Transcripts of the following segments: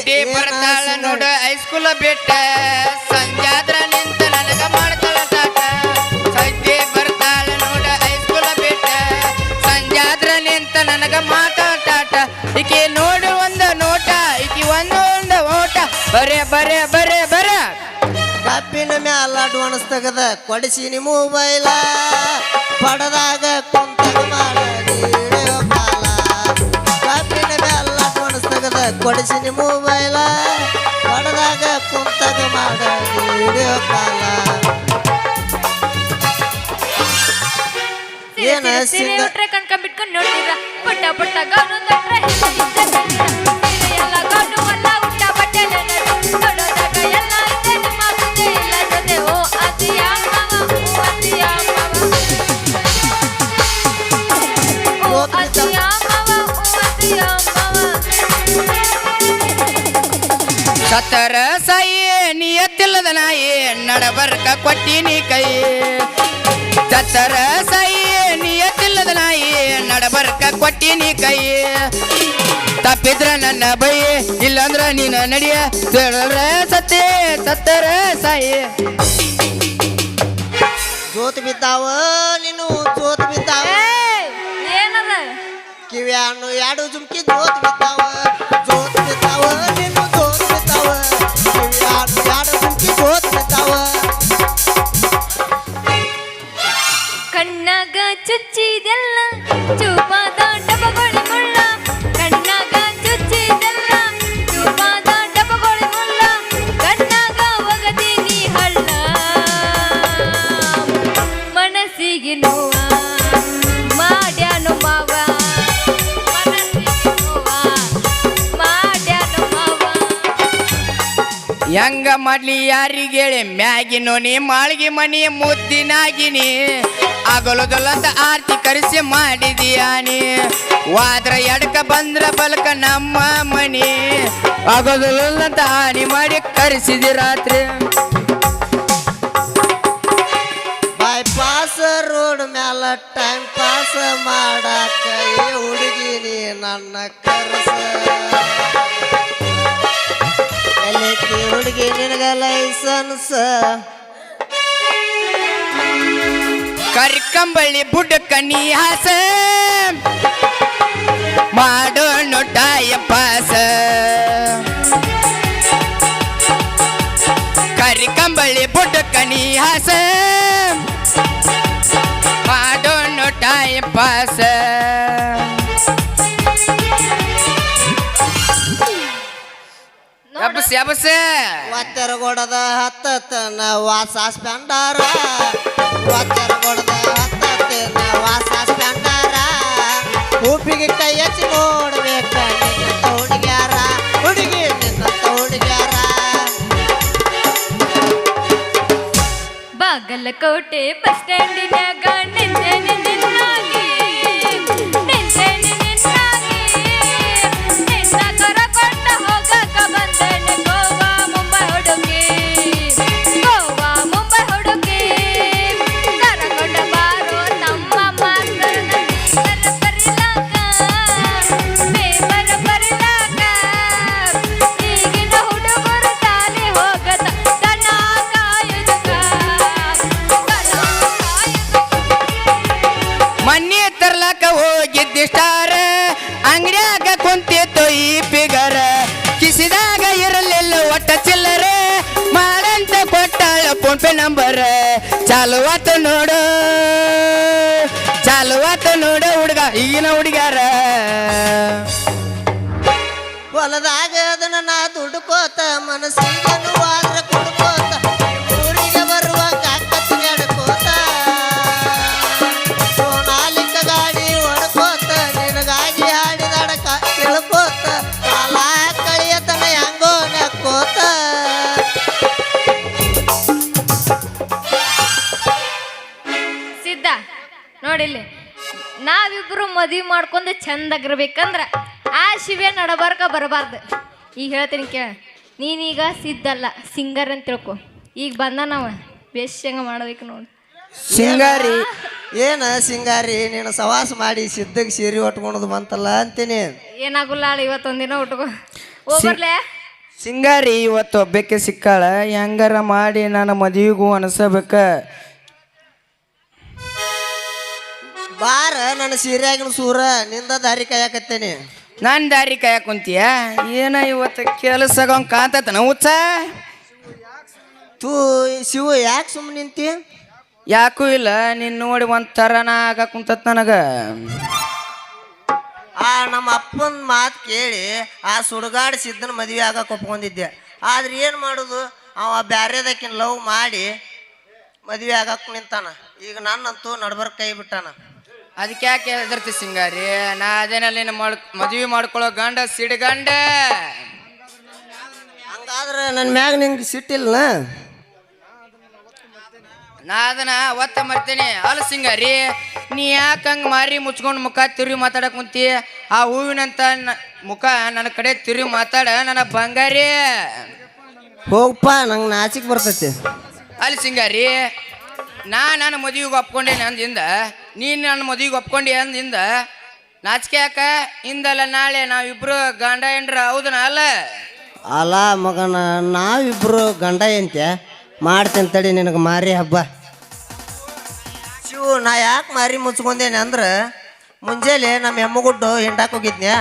ಸೈತಿ ಬರ್ತಾಳ ನೋಡ ಹೈಸ್ಕೂಲ್ ಬಿಟ್ಟ ಸಂಜಾದ್ರ ನಿಂತ ನನಗ ಮಾಡ್ತಾಳ ಸಾಕ ಸೈತಿ ಬರ್ತಾಳ ನೋಡ ಹೈಸ್ಕೂಲ್ ಬಿಟ್ಟ ಸಂಜಾದ್ರ ನಿಂತ ನನಗ ಮಾತಾಟ ಈಕಿ ನೋಡು ಒಂದು ನೋಟ ಈಕಿ ಒಂದು ಓಟ ಬರೇ ಬರೇ ಬರೇ ಬರ ಕಪ್ಪಿನ ಮ್ಯಾಲ ಅಡ್ವಾನ್ಸ್ ತೆಗದ ಕೊಡಿಸಿನಿ ಮೊಬೈಲ ಪಡದಾಗ ಕುಂತಾಗ ಮಾಡ ವಿಡಿಯೋ ಕಾಲ ಕಪ್ಪಿನ ಮ್ಯಾಲ ಅಡ್ವಾನ್ಸ್ ತೆಗದ ಕೊಡಿಸಿನಿ ಮೊಬೈಲ ಪಡದಾಗ ಕುಂತಾಗ ಮಾಡ ವಿಡಿಯೋ ಕಾಲ ಏನ ಸಿಂಗರ್ ಕಣ್ಕೊಂಡ್ಬಿಟ್ಕೊಂಡು ನೋಡ್ತೀರ ಪುಟ್ಟ ಪುಟ್ಟ ಗೌನು ತೊಟ್ರೆ ಎಲ್ಲ ಗೌನು ಅಲ್ಲ ಉಟ್ಟ ಬಟ್ಟೆ ನೋಡೋದಾಗ ಎಲ್ಲ ಇದೆ ನಿಮ್ಮ ಮುಂದೆ ಇಲ್ಲ ಜೊತೆ ಓ ಅತಿಯ ಮಾವ ಓ ಅತಿಯ ಮಾವ ಓ ಅತಿಯ ಮಾವ ಓ ಅತಿಯ ಮಾವ ಸತ್ತರ ಸಾಯಿ ನಿಯತ್ತಿಲ್ಲದ ನಾಯಿ ನಡಬರ್ಕ ಕೊಟ್ಟಿನಿ ಕೈ ಸತ್ತರ ಸಾಯಿ ನಿಯತ್ತಿಲ್ಲದ ನಾಯಿ ನಡಬರ್ಕ ಕೊಟ್ಟಿನಿ ಕೈ ತಪ್ಪಿದ್ರ ನನ್ನ ಬೈ ಇಲ್ಲಂದ್ರ ನೀನ ನಡಿಯ ಸತ್ತೇ ಸತ್ತರ ಸಾಯಿ ಜೋತ್ ಬಿದ್ದಾವ ನೀನು ಜೋತ್ ಬಿದ್ದಾವ ಏನದ ಕಿವ್ಯಾನು ಎರಡು ಜುಮ್ಕಿ ಜೋತ್ ಬಿದ್ದಾವ ಜೋತ್ ಬಿದ್ದಾವ ನೀನು ಜೋತ್ ಬಿದ್ದಾವ ಕಿವ್ಯಾನು ಎರಡು ಜುಮ್ಕಿ ಜೋತ್ ಬಿದ್ದಾವ ಕಣ್ಣಾಗ ಚುಚ್ಚಿದೆಲ್ಲ ಚೂಪಾದ ಡಬಗೊಳಿ ಮುಳ್ಳ ಕಣ್ಣಾಗ ಚುಚ್ಚಿದೆಲ್ಲ ಚೂಪಾದ ಡಬಗೊಳಿ ಮುಳ್ಳ ಕಣ್ಣಾಗ ಒಗದೀನಿ ಹಳ್ಳ ಮನಸ್ಸಿಗೆ ನೋವ ಮಾಡ್ಯಾನು ಮಾವ ಮನಸ್ಸಿಗೆ ನೋವ ಮಾಡ್ಯಾನು ಮಾವ ಹೆಂಗ ಮಾಡ್ಲಿ ಯಾರಿಗೇಳಿ ಮ್ಯಾಗಿನೋ ನೀ ಮಾಳ್ಗಿ ಮನಿ ಮುದ್ದಿನಾಗಿನಿ ಆಗಲುದಲ್ಲಂತ ಆರ್ತಿ ಕರೆಸಿ ಮಾಡಿದೀಯಾನಿ ವಾದ್ರ ಎಡಕ ಬಂದ್ರ ಬಲಕ ನಮ್ಮ ಮನಿ ಆಗೋದಿಲ್ಲಂತ ಹಾನಿ ಮಾಡಿ ಕರೆಸಿದಿ ರಾತ್ರಿ ಬೈಪಾಸ್ ರೋಡ್ ಮ್ಯಾಲ ಟೈಮ್ ಪಾಸ್ ಮಾಡಾಕ ಈ ಹುಡುಗಿ ನೀ ನನ್ನ ಕರಸ ಎಲ್ಲೈತಿ ಹುಡುಗಿ ನಿನಗ ಲೈಸನ್ಸ್ ಕರಿಕಂಬಳಿ ಬುಡ್ಕ ನೀ ಹಾಸ ಮಾಡೋ ನೋಟಾಯ ಪಾಸ ಕರಿಕಂಬಳಿ ಬುಡ್ಕ ನೀ ಹಾಸ ಮಾಡೋ ನೋಟಾಯ ಪಾಸ ಎಬ್ಬಸ್ ಎಬ್ಬಸ್ ಒತ್ತೆರಗೊಡದ ಹತ್ತನ ವಾಸ ಸ್ಪೆಂಡಾರ ಒತ್ತೆರಗೊಡದ ಹತ್ತನ ವಾಸ ಸ್ಪೆಂಡಾರ ಉಪ್ಪಿಗೆ ಕೈ ಹಚ್ಚಿ ನೋಡ್ಬೇಕ ನಿನ್ನ ಹುಡುಗ್ಯಾರ ಹುಡುಗಿ ನಿನ್ನ ಹುಡುಗ್ಯಾರ ಬಾಗಲಕೋಟೆ ಬಸ್ ಸ್ಟ್ಯಾಂಡಿನಾಗ ನಿಂತೇನೆ ನಿನ್ನಾಗಿ ನಿಂತೇನೆ ನಿನ್ನಾಗಿ ನಿನ್ನ ಕರಕೊಂಡ ಹೋಗಕ ಬಂದೇನೆ ಗೋವಾ ಮುಂಬೈ ಹುಡುಗಿ ಗೋವಾ ಮುಂಬೈ ಹುಡುಗಿ ಕರಕೊಂಡ ಬಾರೋ ನಮ್ಮ ಮಾಸ್ತರನ ಬರಿಲಾಕ ಪೇಪರ್ ಬರಿಲಾಕ ಈಗಿನ ಹುಡುಗರು ಶಾಲೆ ಹೋಗದ ದನ ಕಾಯುವುದಕ್ಕ ಮನ್ನಿ ತರ್ಲಕ ಹೋಗಿದ್ದಿ ಸ್ಟಾರ ಅಂಗಡ್ಯಾಗ ಕುಂತಿತ್ತು ಈ ಪಿಗರ ಕಿಸಿದಾಗ ಇರಲಿಲ್ಲ ಒಟ್ಟ ಚಿಲ್ಲರೆ ಮಾಡಂತ ಕೊಟ್ಟಾಳ ಫೋನ್ ಪೇ ನಂಬರ್ ಚಾಲುವಾತು ನೋಡು ಹುಡುಗ ಈಗಿನ ಹುಡುಗ್ಯಾರ ಹೊಲದಾಗ ಅದನ್ನ ನಾ ದುಡ್ಕೋತ ಮನಸ್ಸಿಗೆ ನೋವಾದ್ರ ಕುಡ್ಕೋತ ಊರಿಗೆ ಬರುವಾಗ ಕತ್ತು ಎಡ್ಕೋತ ಸೋನಾಲಿಕ ಗಾಡಿ ಹೊಡ್ಕೋತ ನಿನಗಾಗಿ ಹಾಡಿದಡಕ ತಿಳ್ಕೋತ ಕಾಲ ಕಳಿಯತನ ಹೆಂಗೋ ನಕ್ಕೋತ ಸಿದ್ಧ ನೋಡಿಲ್ಲಿ ನಾವಿಬ್ರು ಮದುವೆ ಮಾಡ್ಕೊಂಡು ಚಂದಾಗಿರ್ಬೇಕಂದ್ರ ಆ ಶಿವೆ ನಡಬರ್ಕ ಬರಬಾರ್ದು. ಈಗ ಹೇಳ್ತೀನಿ ಕೇಳ, ನೀನೀಗ ಸಿದ್ಧಲ್ಲ ಸಿಂಗರ್ ಅಂತ ತಿಳ್ಕೊ. ಈಗ ಬಂದ ನಾವು ಬೇಷಂಗ ಮಾಡೋದಕ್ಕೆ ನೋಡಿ. ಸಿಂಗಾರಿ ಏನ ಸಿಂಗಾರಿ ನೀನು ಸವಾಸ ಮಾಡಿ ಸಿದ್ಧಗೆ ಸೀರೆ ಉಟ್ಕೊಳೋದು ಬಂತಲ್ಲ ಅಂತೀನಿ. ಏನಾಗುಲ್ಲ ಇವತ್ತೊಂದಿನ ಉಟ್ಕೊ ಹೋಗ್ಬರ್ಲೆ. ಸಿಂಗಾರಿ ಇವತ್ತು ಒಬ್ಬಕ್ಕೆ ಸಿಕ್ಕಾಳ ಹೆಂಗಾರ ಮಾಡಿ ನನ್ನ ಮದುವೆಗೂ ಅನಿಸಬೇಕ. ಬಾರ ನನ್ನ ಸೀರೆಯಾಗಿನ ಸೂರ ನಿಂದ ದಾರಿ ಕಾಯಕತ್ತೇನಿ. ನಾನು ದಾರಿ ಕಾಯಕ್ ಕುಂತೀಯ ಏನ ಇವತ್ತು ಕೆಲಸ ಕಾಂತತನ ಹುಚ್ಚ. ತೂ ಶಿವ ಯಾಕೆ ಸುಮ್ಮನೆ ನಿಂತಿ? ಯಾಕೂ ಇಲ್ಲ ನೀನು ನೋಡಿ ಒಂಥರನ ಆಗ ಕುಂತತ್ ನನಗೆ. ನಮ್ಮ ಅಪ್ಪನ ಮಾತು ಕೇಳಿ ಆ ಸುಡುಗಾಡು ಸಿದ್ದನ ಮದುವೆ ಆಗಕ್ಕೆ ಒಪ್ಕೊಂಡಿದ್ದೆ. ಆದ್ರೆ ಏನು ಮಾಡೋದು, ಅವ ಬ್ಯಾರೆದಕ್ಕಿನ ಲವ್ ಮಾಡಿ ಮದುವೆ ಆಗಕ್ಕೆ ನಿಂತಾನ. ಈಗ ನನ್ನಂತೂ ನಡ್ಬರ್ ಕೈ ಬಿಟ್ಟಾನ. ಅದಕ್ಕೆ ಯಾಕೆ ಹೆದರ್ತಿ ಸಿಂಗಾರಿ? ನಾ ಅದೇನಲ್ಲಿ ಮದುವೆ ಮಾಡ್ಕೊಳ್ಳೋ ಗಂಡ ಸಿಡ್ಗಂಡ. ಹಂಗಾದ್ರೆ ನನ್ನ ಮ್ಯಾಗ ನಿಂಗೆ ಸಿಟ್ಟಿಲ್ಲ? ನಾ ಅದನ್ನ ಒತ್ತ ಮರ್ತೇನೆ. ಅಲ್ಲ ಸಿಂಗಾರಿ, ನೀ ಯಾಕೆ ಹಂಗೆ ಮಾರಿ ಮುಚ್ಕೊಂಡು ಮುಖ ತಿರುಗಿ ಮಾತಾಡಕ್ ಕುಂತಿ? ಆ ಹೂವಿನಂತ ಮುಖ ನನ್ನ ಕಡೆ ತಿರುಗಿ ಮಾತಾಡ ನನ್ನ ಬಂಗಾರಿ. ಹೋಗಪ್ಪ, ನಂಗೆ ನಾಚಿಕೆ ಬರ್ತೈತಿ. ಅಲ್ಲಿ ಸಿಂಗಾರಿ, ನನ್ನ ಮದುವೆಗೆ ಒಪ್ಕೊಂಡೇನೆ ಅಂದಿಂದ, ನೀನು ನನ್ನ ಮದುವೆಗೆ ಒಪ್ಕೊಂಡಿ ಅಂದಿಂದ ನಾಚಿಕೆ ಯಾಕ? ಇಂದಲ್ಲ ನಾಳೆ ನಾವಿಬ್ರು ಗಂಡ ಹೆಂಡ್ರ ಹೌದನ? ಅಲ್ಲ ಅಲ್ಲ ಮಗನ, ನಾವಿಬ್ರು ಗಂಡ ಎಂತೆ ಮಾಡ್ತೇನೆ ತಡಿ ನಿನಗೆ ಮಾರಿ ಹಬ್ಬ. ಶಿವು, ನಾ ಯಾಕೆ ಮಾರಿ ಮುಚ್ಕೊಂಡೇನೆ ಅಂದ್ರೆ ಮುಂಜಾನೆ ನಮ್ಮ ಹೆಮ್ಮಗುಡ್ಡು ಹಿಂಡಾಕ್ ಹೋಗಿದ್ನ್ಯಾ,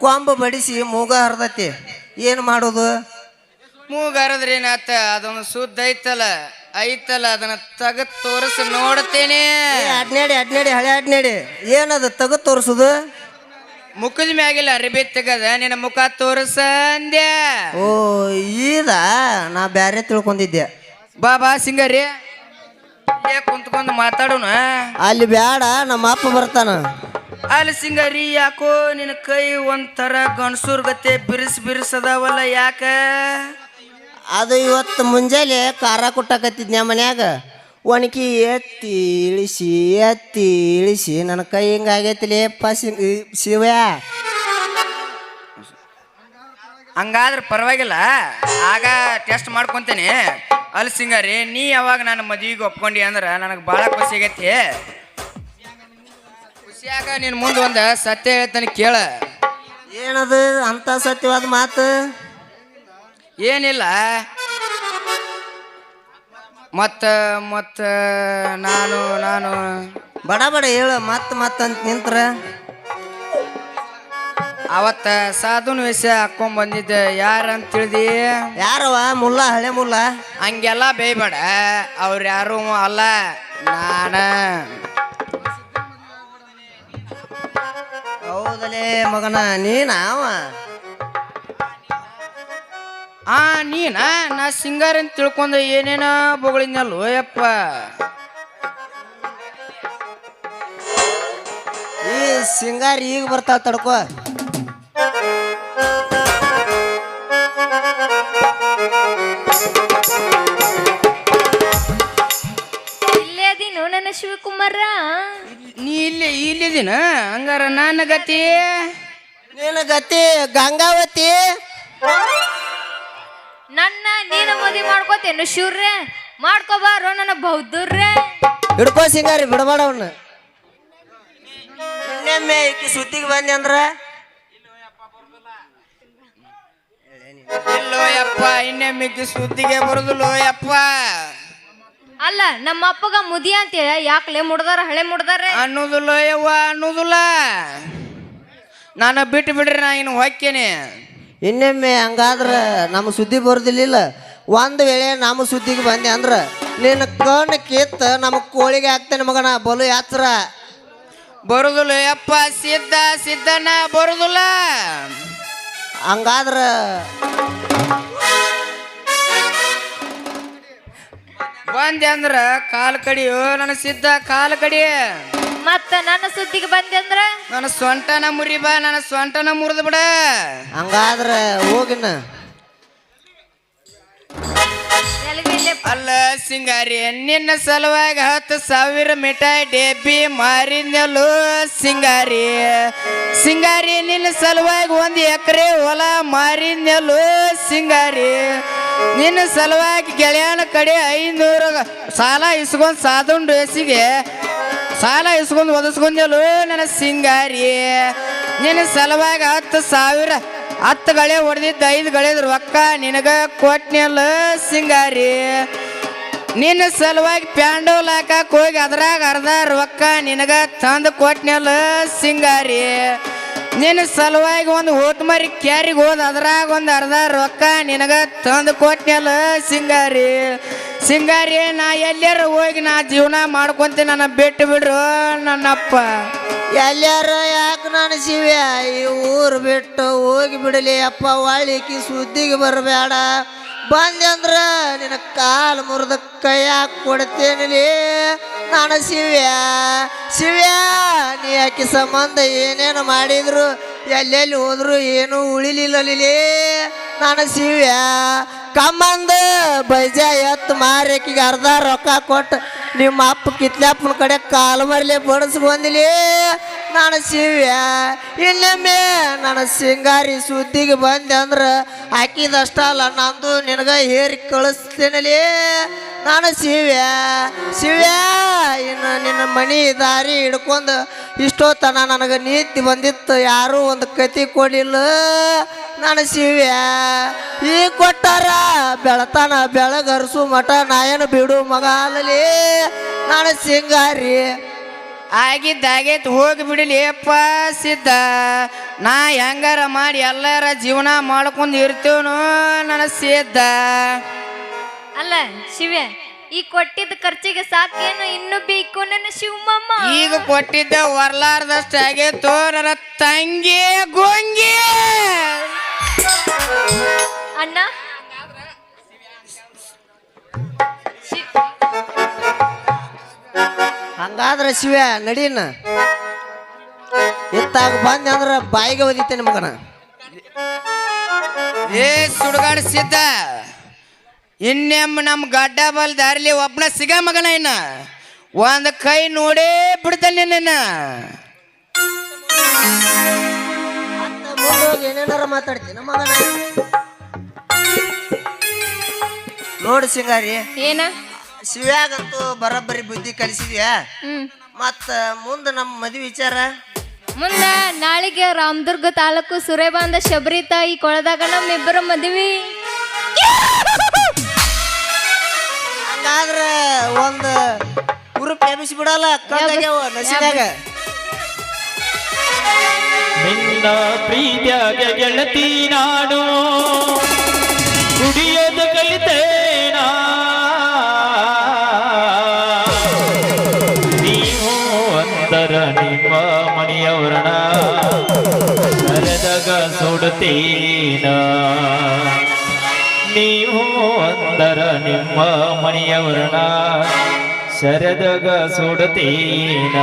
ಕೊಂಬು ಬಡಿಸಿ ಮೂಗ ಹರಿದತಿ. ಏನು ಮಾಡೋದು? ಮೂಗ ಹರಿದ್ರೆ ಏನಾತ? ಅದೊಂದು ಸುದ್ದ ಐತಲ್ಲ ಅದನ್ನ ತೆಗೆದು ತೋರಿಸಿ ನೋಡ್ತೇನೆ. ಅಡ್ನೇಡಿ ಹಳೆ ಅಡ್ನೇಡಿ, ಏನದು ತೆಗೆದು ತೋರಿಸುದು? ಮುಖದ ಮ್ಯಾಗಿಲ್ಲ ಅರಿಬಿ ತೆಗದ ನಿನ್ನ ಮುಖ ತೋರಿಸ ಅಂದ್ಯ. ಓ ಈದ ನಾ ಬ್ಯಾರೆ ತಿಳ್ಕೊಂಡಿದ್ದೆ. ಬಾ ಸಿಂಗಾರಿ, ಕುಂತ್ಕೊಂಡು ಮಾತಾಡೋಣ. ಅಲ್ಲಿ ಬ್ಯಾಡ, ನಮ್ಮ ಅಪ್ಪ ಬರ್ತಾನ. ಅಲ್ಲಿ ಸಿಂಗಾರಿ, ಯಾಕೋ ನಿನ್ನ ಕೈ ಒಂಥರ ಗಣಸೂರ್ ಗತೆ ಬಿರುಸದಾವಲ್ಲ, ಯಾಕ? ಅದು ಇವತ್ತು ಮುಂಜಾನೆ ಖಾರ ಕುಟ್ಟಕತ್ತಿದ್ನ್ಯಾ ಮನ್ಯಾಗ. ಒಣಕಿ ಎತ್ತಿ ಇಳಿಸಿ ನನ್ನ ಕೈ ಹಿಂಗಾಗೈತಿಲೇಪ್ಪ ಶಿವ. ಹಂಗಾದ್ರೆ ಪರವಾಗಿಲ್ಲ, ಆಗ ಟೆಸ್ಟ್ ಮಾಡ್ಕೊತೇನೆ. ಅಲ್ಲಿ ಸಿಂಗಾರಿ, ನೀ ಯಾವಾಗ ನನ್ನ ಮದುವೆಗೆ ಒಪ್ಕೊಂಡಿ ಅಂದ್ರೆ ನನಗೆ ಭಾಳ ಖುಷಿ ಆಗೈತಿ. ಖುಷಿಯಾಗ ನೀನು ಮುಂದೆ ಒಂದು ಸತ್ಯ ಹೇಳ್ತಾನೆ ಕೇಳ. ಏನದು ಅಂತ ಸತ್ಯವಾದ ಮಾತು? ಏನಿಲ್ಲ, ಮತ್ತ ನಾನು ಬಡ ಹೇಳು. ಮತ್ತ ಅಂತ ನಿಂತ್ರ ಅವತ್ತ ಸಾಧುನ ವೇಷ ಹಾಕೊಂಡ್ ಬಂದಿದ್ದೆ. ಯಾರಂತ ತಿಳಿದಿ? ಯಾರವ? ಮುಲ್ಲ, ಹಳೆ ಮುಲ್ಲ. ಹಂಗೆಲ್ಲ ಬೇಯಬೇಡ, ಅವ್ರು ಯಾರು ಅಲ್ಲ, ನಾನ. ಹೌದಲೇ ಮಗನ, ನೀನಾವ? ನಾ ಸಿಂಗಾರ ಅಂತ ತಿಳ್ಕೊಂಡ ಏನೇನ ಬೊಗಳಿದ್ನಲ್ಲೋ ಯಪ್ಪ. ಈ ಸಿಂಗಾರಿ ಈಗ ಬರ್ತಾವ, ತಡ್ಕೋ. ಇಲ್ಲೇ ಅದೀನು ನನ್ನ ಶಿವಕುಮಾರ. ನೀ ಇಲ್ಲಿದ್ದೀನ? ಹಂಗಾರ ನನ್ನ ಗತಿ? ನಿನ್ನ ಗತಿ ಗಂಗಾವತಿ. ನನ್ನ ನೀನು ಮದುವೆ ಮಾಡ್ಕೋತೇನು ಶಿವ್ರೆ? ಮಾಡ್ಕೋಬಾರೋ ನನ್ನ ಬೌದ್ಧರ್ರೆ. ಹಿಡ್ಕೋ ಸಿಂಗಾರಿ, ಬಿಡಬೇಡ ಅವನ್ನ. ಇನ್ನೊಮ್ಮೆ ಈಕಿ ಸುದ್ದಿಗೆ ಬಂದೆ ಅಂದ್ರ ಇಲ್ಲೋ ಯಪ್ಪ, ಇನ್ನೊಮ್ಮಿಕ್ಕಿ ಸುದ್ದಿಗೆ ಬರುದಿಲ್ಲೋ ಯಪ್ಪ. ಅಲ್ಲ, ನಮ್ಮ ಅಪ್ಪಗ ಮುದಿ ಅಂತೇಳಿ ಯಾಕಲೆ ಮುಡ್ದಾರ, ಹಳೆ ಮುಡ್ದಾರ ಅನ್ನೋದಿಲ್ಲ ಯವ್ವ, ಅನ್ನೋದಿಲ್ಲ. ನಾನು ಬಿಟ್ಟು ಬಿಡ್ರಿ, ನಾ ಇನ್ನು ಹೊಕ್ಕೇನೆ. ಇನ್ನೊಮ್ಮೆ ಹಂಗಾದ್ರೆ ನಮ್ಮ ಸುದ್ದಿ ಬರೋದಿಲ್ಲ. ಒಂದು ವೇಳೆ ನಮ್ಮ ಸುದ್ದಿಗೆ ಬಂದೆ ಅಂದ್ರೆ ನಿನ್ನ ಕಣ್ಣು ಕಿತ್ತ ನಮ್ಮ ಕೋಳಿಗೆ ಹಾಕ್ತೇನೆ ಮಗನ, ಬಲು ಯಾತ್ರ. ಬರುದಿಲ್ಲ ಯಪ್ಪ, ಸಿದ್ದಣ್ಣ ಬರುದಿಲ್ಲ. ಹಂಗಾದ್ರೆ ಬಂದೆ ಅಂದ್ರ ಕಾಲು ಕಡಿಯೋ ನನ್ನ ಸಿದ್ಧ, ಕಾಲು ಕಡಿ. ಮತ್ತ ನನ್ನ ಸುದ್ದಿಗೆ ಬಂದೆ ಅಂದ್ರ ನನ್ನ ಸೊಂಟನ ಮುರಿ ಬಾ, ನನ್ನ ಸೊಂಟನ ಮುರಿದು ಬಿಡ. ಹಂಗಾದ್ರೆ ಹೋಗಿನ. ಅಲ್ಲ ಸಿಂಗಾರಿ, ನಿನ್ನ ಸಲುವಾಗಿ 10,000 ಮಿಠಾಯಿ ಡಬ್ಬಿ ಮಾರಿದ್ನಲ್ಲೋ ಸಿಂಗಾರಿ. ನಿನ್ನ ಸಲುವಾಗಿ 1 ಎಕರೆ ಹೊಲ ಮಾರಿದ್ನಲ್ಲೋ ಸಿಂಗಾರಿ. ನಿನ್ನ ಸಲುವಾಗಿ ಗೆಳೆಯನ ಕಡೆ 500 ಸಾಲ ಇಸ್ಕೊಂಡು ಸಾಧುಂಡು ಎಸಿಗೆ ಸಾಲ ಇಸ್ಕೊಂಡು ಒದಸ್ಕೊಂಡಲ್ಲೋ ನನ್ನ ಸಿಂಗಾರಿ. ನಿನ್ನ ಸಲುವಾಗಿ 10,000 10 ಗಳೆ ಹೊಡೆದಿದ್ದ 5 ಗಳೆದ ರೊಕ್ಕ ನಿನಗ ಕೊಟ್ನೆಲ್ಲ ಸಿಂಗಾರಿ ನಿನ್ನ ಸಲುವಾಗಿ ಪ್ಯಾಂಡೋಲ್ ಹಾಕಕ್ ಹೋಗಿ ಅದ್ರಾಗ ಅರ್ಧ ರೊಕ್ಕ ನಿನಗ ತಂದು ಕೊಟ್ನೆಲ್ಲ ಸಿಂಗಾರಿ ನಿನ್ನ ಸಲುವಾಗಿ ಒಂದು ಹೋತ್ ಮರಿ ಕ್ಯಾರಿಗೆ ಹೋದ ಅದ್ರಾಗ ಒಂದು ಅರ್ಧ ರೊಕ್ಕ ನಿನಗ ತಂದು ಕೊಟ್ನೆಲ್ಲ ಸಿಂಗಾರಿ ಸಿಂಗಾರಿ ನಾ ಎಲ್ಲಾರ ಹೋಗಿ ನಾ ಜೀವನ ಮಾಡ್ಕೊಂತೀನಿ ನನ್ನ ಬಿಟ್ಟು ಬಿಡ್ರು ನನ್ನಪ್ಪ ಎಲ್ಲಾರ ಯಾಕೆ ನಾನು ಶಿವ್ಯ ಈ ಊರು ಬಿಟ್ಟು ಹೋಗಿ ಬಿಡಲಿ ಅಪ್ಪ ಒಳ್ಳಿಕಿ ಸುದ್ದಿಗೆ ಬರಬೇಡ ಬಂದೆ ಅಂದ್ರ ನಿನ್ನ ಕಾಲು ಮುರಿದ ಕೈಯಾಗ ಕೊಡ್ತೇನೆ ನಾನು ಶಿವ್ಯ ಶಿವ್ಯ ನೀ ಆಕಿ ಸಂಬಂಧ ಏನೇನು ಮಾಡಿದ್ರು ಎಲ್ಲೆಲ್ಲಿ ಹೋದ್ರು ಏನೂ ಉಳಿಲಿಲ್ಲಲಿ ನಾನು ಶಿವ್ಯ ಕಮ್ಮಂದ ಬೈಜ ಎತ್ತು ಮಾರಕಿಗೆ ಅರ್ಧ ರೊಕ್ಕ ಕೊಟ್ಟು ನಿಮ್ಮ ಅಪ್ಪ ಕಿತ್ಲಪ್ಪನ ಕಡೆ ಕಾಲು ಮರಲಿ ಬಡಿಸ್ಕೊಂದಿಲಿ ನಾನು ಶಿವ್ಯ ಇನ್ನೊಮ್ಮೆ ನನ್ನ ಸಿಂಗಾರಿ ಸುದ್ದಿಗೆ ಬಂದೆ ಅಂದ್ರೆ ಹಾಕಿದಷ್ಟಲ್ಲ ನಂದು ನಿನಗ ಹೇರಿ ಕಳಿಸ್ತೇನಲಿ ನಾನು ಶಿವ್ಯ ಶಿವ್ಯ ಇನ್ನು ನಿನ್ನ ಮನಿ ದಾರಿ ಹಿಡ್ಕೊಂಡು ಇಷ್ಟೋತನ ನನಗೆ ನೀತಿ ಬಂದಿತ್ತು ಯಾರೂ ಒಂದು ಕತಿ ಕೊಡಿಲ್ಲ ನಾನು ಶಿವ್ಯ ಈ ಕೊಟ್ಟಾರ ಬೆಳತಾನ ಬೆಳಗರ್ಸು ಮಠ ನಾಯನ ಬಿಡು ಮಗ ಅಲ್ಲಲಿ ನಾನು ಸಿಂಗಾರಿ ಆಗಿದ್ದಾಗೈತ್ ಹೋಗಿ ಬಿಡಲಿ ಅಪ್ಪ ಸಿದ್ಧ ನಾ ಹೆಂಗಾರ ಮಾಡಿ ಎಲ್ಲಾರ ಜೀವನ ಮಾಡ್ಕೊಂಡು ಇರ್ತೇವನು ನನ್ನ ಸಿದ್ಧ ಅಲ್ಲ ಶಿವ್ಯ ಈ ಕೊಟ್ಟಿದ್ದ ಖರ್ಚಿಗೆ ಸಾಕೇನು ಇನ್ನು ಬೇಕು ನನ್ನ ಶಿವಮಮ್ಮ ಈಗ ಕೊಟ್ಟಿದ್ದ ವರ್ಲಾರ್ದಷ್ಟು ಆಗೈತು ನನ್ನ ತಂಗಿ ಗೊಂಗಿ ಅಣ್ಣ ಹಂಗಾದ್ರೆ ಶಿವ ನಡೀನ ಎತ್ತಾಗ ಬಂದೆ ಅಂದ್ರೆ ಬಾಯಿಗೆ ಒದಿತೇನೆ ಮಗನ ಏ ಸುಡುಗಾಡ ಸಿದ್ಧ ಇನ್ನೆಮ್ಮ ನಮ್ಮ ಗಡ್ಡ ಬಲ್ ದಾರಿಲಿ ಒಬ್ಬನ ಸಿಗ ಮಗನ ಇನ್ನ ಒಂದು ಕೈ ನೋಡೇ ಬಿಡ್ತಾನೆ ನಿನ್ನ ಮುಂದೋಗಿ ಏನೇನಾರ ಮಾತಾಡ್ತೀನಿ ಮಗನ ನೋಡಿ ಸಿಂಗಾರಿ ಏನ ಶಿವ್ಯಾಗಂತೂ ಬರೋಬ್ಬರಿ ಬುದ್ಧಿ ಕಲಿಸಿದ್ಯಾ ಮತ್ತ ಮುಂದೆ ನಮ್ಮ ಮದುವೆ ವಿಚಾರ ಮುಂದ ನಾಳಿಗೆ ರಾಮದುರ್ಗ ತಾಲೂಕು ಸುರೇಬಾಂಧ ಶಬರಿ ತಾಯಿ ಕೊಳದಾಗ ನಮ್ಮಿಬ್ಬರ ಮದುವೆ ಹಂಗಾದ್ರೆ ಒಂದು ಉರುಪ್ ಎಬ್ಬಿಸಿ ಬಿಡಲ್ಲ ಕಲ್ಲಾಗ್ಯಾವ ನಸಿದಾಗ ನಿನ್ನ ಪ್ರೀತಿಯಾಗ ಗೆಳತಿ ನಾಡು ಕುಡಿಯೋದು ಕಲಿತೇನ ನೀವು ಅಂದರ ನಿಮ್ಮ ಮನೆಯವರಣ ಸರದಾಗ ಸುಡುತ್ತೀನ ನೀವು ಅಂದರ ನಿಮ್ಮ ಮನೆಯವರಣ ಶರದಾಗ ಸುಡುತ್ತೀನ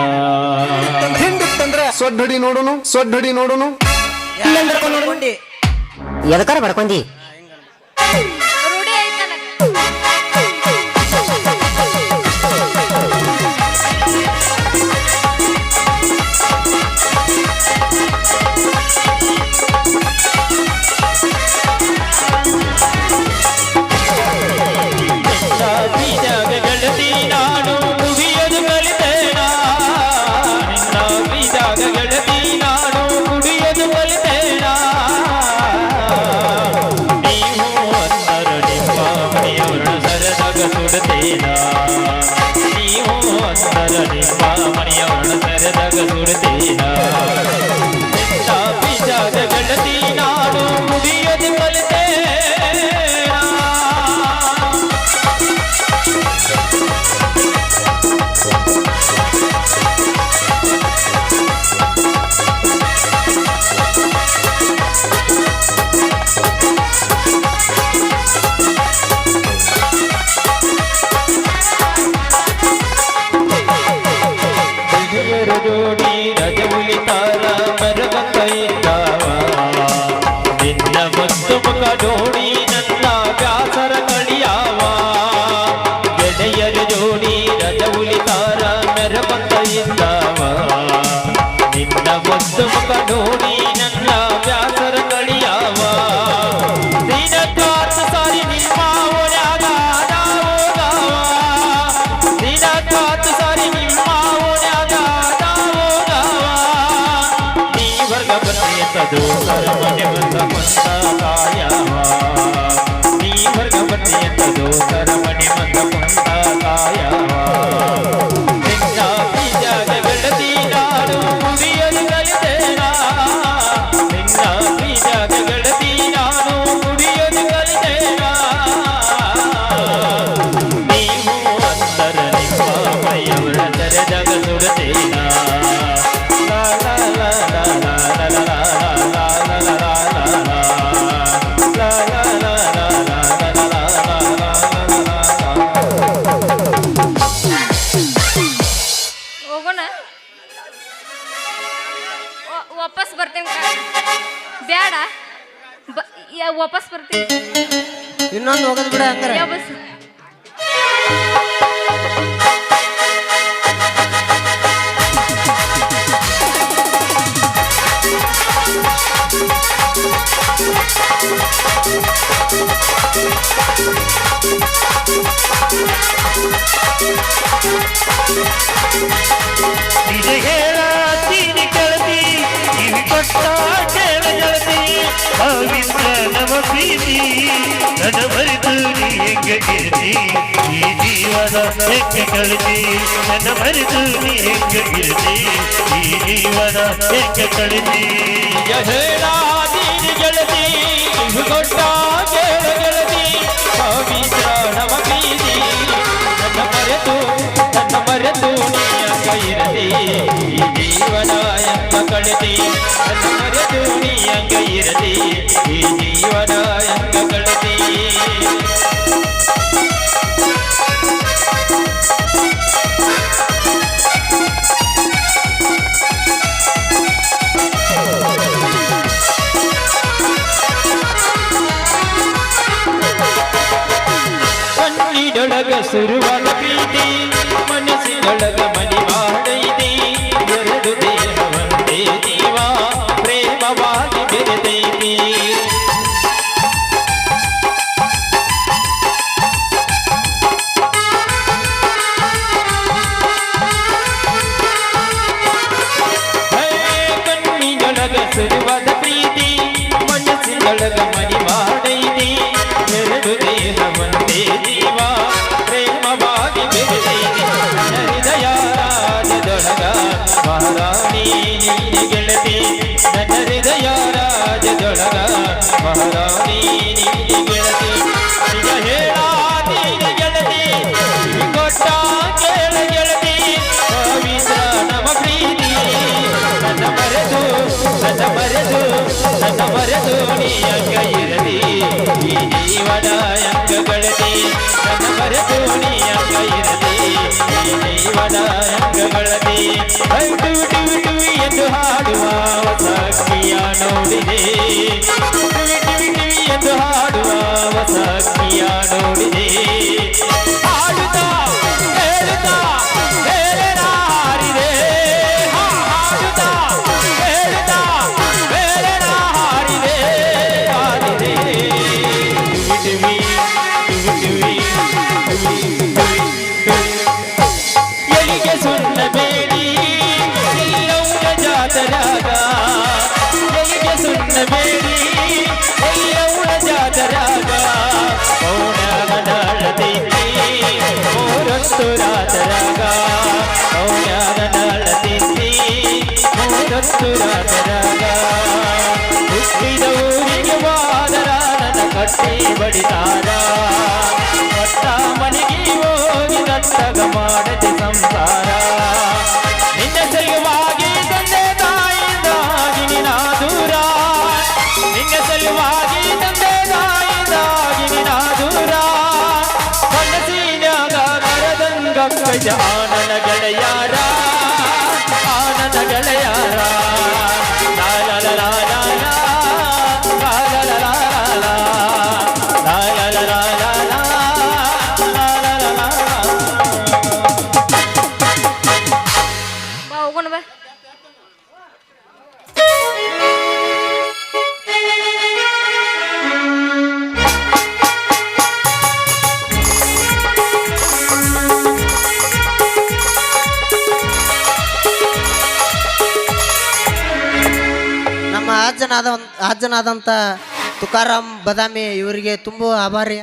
ಹಿಂದಿತ್ತಂದ್ರ ಸೊಡ್ಡಡಿ ನೋಡುನು ನೋಡ್ಕೊಂಡಿ ಎದಕಾರ ಬಡ್ಕೊಂಡಿ ರೂಢಿ ಐತಲ್ಲ ಬೀಜಾಗ ಗೆಳತಿ ನಾಡು ಕುಡಿಯೋದು ಕಲಿತೇನ ನಿನ್ನ ಬೀಜಾಗ ಗೆಳತಿ ನಾಡು ಕುಡಿಯೋದು ಕಲಿತೇನ ನೀವು ಅಂದರ ನಿಮ್ಮ ಮನೆಯವರಣ ಸರದಾಗ ಸುಡುತ್ತೇನ ನೀವು ಅಂದರ ನಿಮ್ಮ ಮನೆಯವರಣ ಸರದಾಗ ಸುಡುತ್ತೇನ ನಿನ್ನ ಬೀಜಾಗ ಗೆಳತಿ ನಾಡು ಕುಡಿಯೋದು ಕಲಿತೇನ ಹಿರಿಯರ ಜೋಡಿ ರಜ ಉಳಿತಾರ ಮೆರವಂತ ಇದ್ದಾವ ನಿನ್ನ ಮುತ್ತು ಮುಖ ಜೋಡಿ ನನ್ನ ವ್ಯಾಸರ ಕಳಿಯಾವ ಗೆಳೆಯರ ಜೋಡಿ ರಜ ಉಳಿತಾರ ಮೆರವಂತ ಇದ್ದಾವ ನಿನ್ನ ಮುತ್ತು ಮುಖ ಜೋಡಿ ನನ್ನ ವ್ಯಾಸರ ಕಳಿಯಾವ ದಿನಕ್ಕಾತು ಸಾರಿ ನಿಮ್ಮ ಓಣ್ಯಾಗ ನಾವೋಗಾವ ದಿನಕ್ಕಾತು ಸಾರಿ ನಿಮ್ಮ ಓಣ್ಯಾಗ ನಾವೋಗಾವ ನೀ ವರ್ಗ ಬಂದ ದೋಸರ ಮನೆ ಬಂದ ಕುಂತ ಕಾಯವ ನೀ ಹೊರಗ ಬನ್ನಿ ಅಂತ ದೋಸರ ಮನೆ ಮಂದ ಕುಂತ ಕಾಯವ ನಿನ್ನ ಬೀಜಾಗ ಗೆಳತಿ ನಾನು ಕುಡಿಯಲು ಕಲಿತೇನ ನಿನ್ನ ಬೀಜಾಗ ಗೆಳತಿ ನಾನು ಕುಡಿಯಲು ಕಲಿತೇನ ನೀವು ಅಂತರ ನಿಮ್ಮ ಮೈಯವರ ತೆರೆದಾಗ ಸುಡತೇನ ಲಾ ಲಾ ಲಾ ಲಾ ಲಾ ಲಾ ಲಾ ಲಾ ಲಾ ಲಾ ಹೋಗೋಣ ವಾಪಸ್ ಬರ್ತೇನೆ ಬೇಡ ವಾಪಸ್ ಬರ್ತೀನಿ ಇನ್ನೊಂದು ಹೋಗೋದು ಬಿಡ ಹಂಗಾರೆ ಯಾವ ಬಸ್ ನಿಜ ಹೇಳತೀನಿ ಗೆಳತಿ ಕಿವಿ ಕೊಟ್ಟ ಕೇಳ ಗೆಳತಿ ಪವಿತ್ರ ನಮ ಪ್ರೀತಿ ನನ್ನ ಮರೆತು ನೀ ಹೆಂಗೆ ಇರ್ತಿ ಈ ಜೀವನ ಹೆಂಗೆ ಕಳಿತಿ ನನ್ನ ಮರೆತು ನೀ ಹೆಂಗೆ ಇರ್ತಿ ಈ ಜೀವನ ಹೆಂಗೆ ಕಳಿತಿ ನಿಜ ಹೇಳತೀನಿ ಗೆಳತಿ ಕಿವಿ ಕೊಟ್ಟ ಕೇಳ ಗೆಳತಿ ಪವಿತ್ರ ನಮ ಪ್ರೀತಿ ನನ್ನ ಮರೆತು ನೀ ಅಂಗ ಇರಲಿ ಈ ಜೀವನ ಎಂಬ ಕಳೆದಿ ನನ್ನ ಮರೆತು ನೀ ಅಂಗ ಇರಲಿ ಈ ಜೀವನ ಎಂಬ ಕಳೆದಿ ಕಣ್ಣಿನೊಳಗ ಸುರುವಾದ ಪ್ರೀತಿ ಮನಸ್ಸಿನೊಳಗ ಮನಿ ಮಾಡೈತಿ ಎರಡು ದೇಹ ಒಂದೇ ಜೀವ ಪ್ರೇಮವಾಗಿ ಬೆರೆತೈತಿ ಕಣ್ಣಿನೊಳಗ ಸುರುವಾದ ಪ್ರೀತಿ ಮನಸ್ಸಿನೊಳಗ ಮನಿ ಮಾಡೈತಿ ಎರಡು ದೇಹ ಒಂದೇ ಜೀವ ಪ್ರೇಮವಾಗಿ ಬೆರೆತೈತಿ ನನ್ನ ಹೃದಯ ರಾಜದೊಳಗ ಮಹಾರಾಣಿ ನೀನೆ ಗೆಳತಿ ನನ್ನ ಹೃದಯ ರಾಜದೊಳಗ ಮಹಾರಾಣಿ ನೀನೆ ಗೆಳತಿ ನಿಜ ಹೇಳಾತೀನಿ ಗೆಳತಿ ಕೊಟ್ಟ ಕೇಳ ಗೆಳತಿ ಪವಿತ್ರ ನಮ ಪ್ರೀತಿ ನನ್ನ ಮರೆತು ನೀ ಅಂಗ ಇರಲಿ ಈ ಜೀವನ ಅಂಗ ಗೆಳತಿ ನನ್ನ ಮರೆತು ನೀ ಅಂಗ ಇರಲಿ ಈ ಜೀವನ ಅಂಗ ಗೆಳತಿ ಟಿವಿ ಎಂದು ಹಾಡುವ ಸಖಿಯ ನೋಡಿದೆ ಟಿವಿ ಎಂದು ಹಾಡುವ ಸಖಿಯ ನೋಡಿದೆ ಹಾಡುತ್ತಾ ಹೇಳುತ್ತಾ ಬೇರೆ ಹಾರಿದೆ ಹಾಡುತ್ತಾ ಹೇಳುತ್ತಾ ಬೇರೆ ಹಾರಿದೆ ಹಾರಿದೆ ಟಿವಿ ಎಲ್ಲಿಗೆ ಸುಣ್ಣ ಬೇಡಿ ಎಲ್ಲವನ ಜಾತರಾಗ ಎಲ್ಲಿಗೆ ಸುಣ್ಣ ಬೇಡಿ ಎಲ್ಲವನ ಜಾತರಾಗ ಮೌನಾಗ ನಾಳತೈತಿ ಮೂರೊತ್ತು ರಾತರಾಗ ಮೌನಾಗ ನಾಳತೈತಿ ಮೂರೊತ್ತು ರಾತರಾಗ ಹುಟ್ಟಿದ ಊರಿಗೆ ಬಾದರ ನನ್ನ ಕಟ್ಟಿ ಬಡಿತಾರ ಕೊಟ್ಟ ಮನೆಗೆ ಹೋಗಿ ದಟ್ಟಗ ಮಾಡದೆ ಸಂಸಾರ ನಿನ್ನ ಸಲುವಾಗಿ ತಂದೆ ತಾಯಿದಾಗಿ ನಿನ್ನ ದೂರ ನಿನ್ನ ಸಲುವಾಗಿ ತಂದೆ ತಾಯಿದಾಗಿ ನಿನ್ನ ದೂರ ಕನಸಿನಾಗ ಕರದಂಗ ಕಜ ಆನನ ಗೆಳೆಯಾರ ಆನನ ಗೆಳೆಯಾರ ಲಾ ಲಾ ಲಾ ಲಾ ಲಾ ಲಾ ಲಾ ಲಾ ಲಾ ಲಾ ಲಾ ಲಾ ಲಾ ಲಾ ಲಾ ಬಾ ಹೋಗೋಣ ಬಾ ನಮ್ಮ ಅಜ್ಜನಾದಂಥ ತುಕಾರಾಮ್ ಬದಾಮಿ ಇವರಿಗೆ ತುಂಬ ಆಭಾರಿ.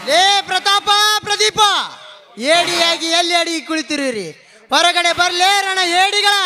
ಲೇ ಪ್ರತಾಪ ಪ್ರದೀಪ, ಏಡಿಯಾಗಿ ಎಲ್ಲಿ ಅಡಿಗೆ ಕುಳಿತಿರುವಿರಿ? ಹೊರಗಡೆ ಬರ್ಲೇ ರಣ ಏಡಿಗಳ.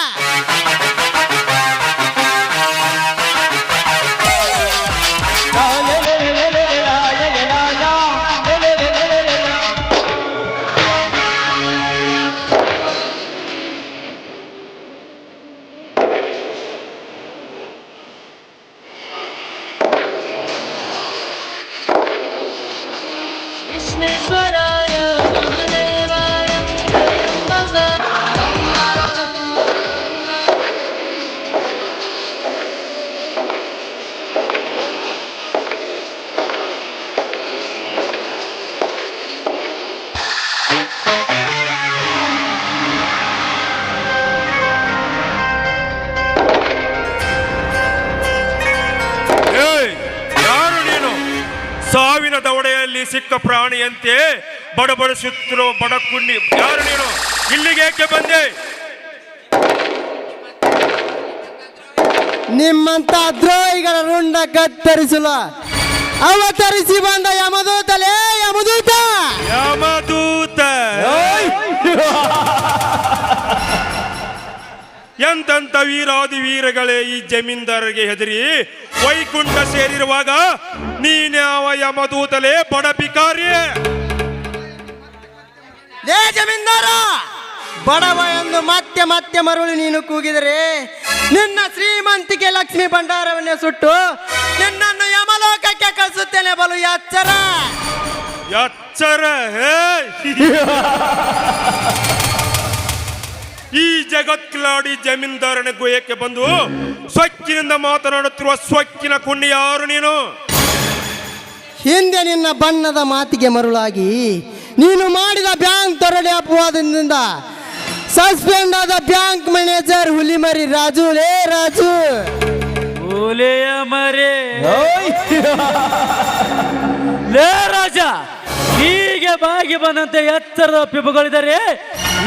ಸಾವಿನ ದವಡೆಯಲ್ಲಿ ಸಿಕ್ಕ ಪ್ರಾಣಿಯಂತೆ ಬಡಬಡಿಸುತ್ತಿರೋ ಬಡಕುಣ್ಣಿ, ಯಾರು ನೀನು? ಇಲ್ಲಿಗೆ ಏಕೆ ಬಂದೆ? ನಿಮ್ಮಂತ ದ್ರೋಹಿಗಳ ರುಂಡ ಕತ್ತರಿಸಲ ಅವತರಿಸಿ ಬಂದ ಯಮದೂತಲೇ ಯಮದೂತ. ಯಮದೂತ ಎಂತಂತ ವೀರಾದಿ ವೀರಗಳೇ ಈ ಜಮೀನ್ದಾರರಿಗೆ ಹೆದರಿ ವೈಕುಂಠ ಸೇರಿರುವಾಗ ನೀನ್ಯಾವ ಯಮದೂತಲೇ ಬಡ ಭಿಕಾರಿಯೇ? ಲೇ ಜಮೀನ್ದಾರ, ಬಡವ ಎಂದು ಮತ್ತೆ ಮತ್ತೆ ಮರುಳಿ ನೀನು ಕೂಗಿದರೆ ನಿನ್ನ ಶ್ರೀಮಂತಿಕೆ ಲಕ್ಷ್ಮಿ ಭಂಡಾರವನ್ನೇ ಸುಟ್ಟು ನಿನ್ನನ್ನು ಯಮಲೋಕಕ್ಕೆ ಕಳಿಸುತ್ತೇನೆ. ಬಲು ಎಚ್ಚರ ಎಚ್ಚರ. ಈ ಜಗತ್ಕಿಲಾಡಿ ಜಮೀನ್ದಾರನ ಗುಹೆಗೆ ಬಂದು ಸ್ವಕ್ಕಿನಿಂದ ಮಾತನಾಡುತ್ತಿರುವ ಸ್ವಕ್ಕಿನ ಕುಣ್ಣಿ ಯಾರು ನೀನು? ಹಿಂದೆ ನಿನ್ನ ಬಣ್ಣದ ಮಾತಿಗೆ ಮರುಳಾಗಿ ನೀನು ಮಾಡಿದ ಬ್ಯಾಂಕ್ ತೊರಡೆ ಅಪವಾದದಿಂದ ಸಸ್ಪೆಂಡ್ ಆದ ಬ್ಯಾಂಕ್ ಮ್ಯಾನೇಜರ್ ಹುಲಿಮರಿ ರಾಜು. ಲೇ ರಾಜು, ಹುಲಿಯ ಮರಿ. ಲೇ ರಾಜ, ಹೀಗೆ ಬಾಗಿ ಬಂದಂತೆ ಎಚ್ಚರದ ಪಿಪುಗಳಿದ್ದಾರೆ.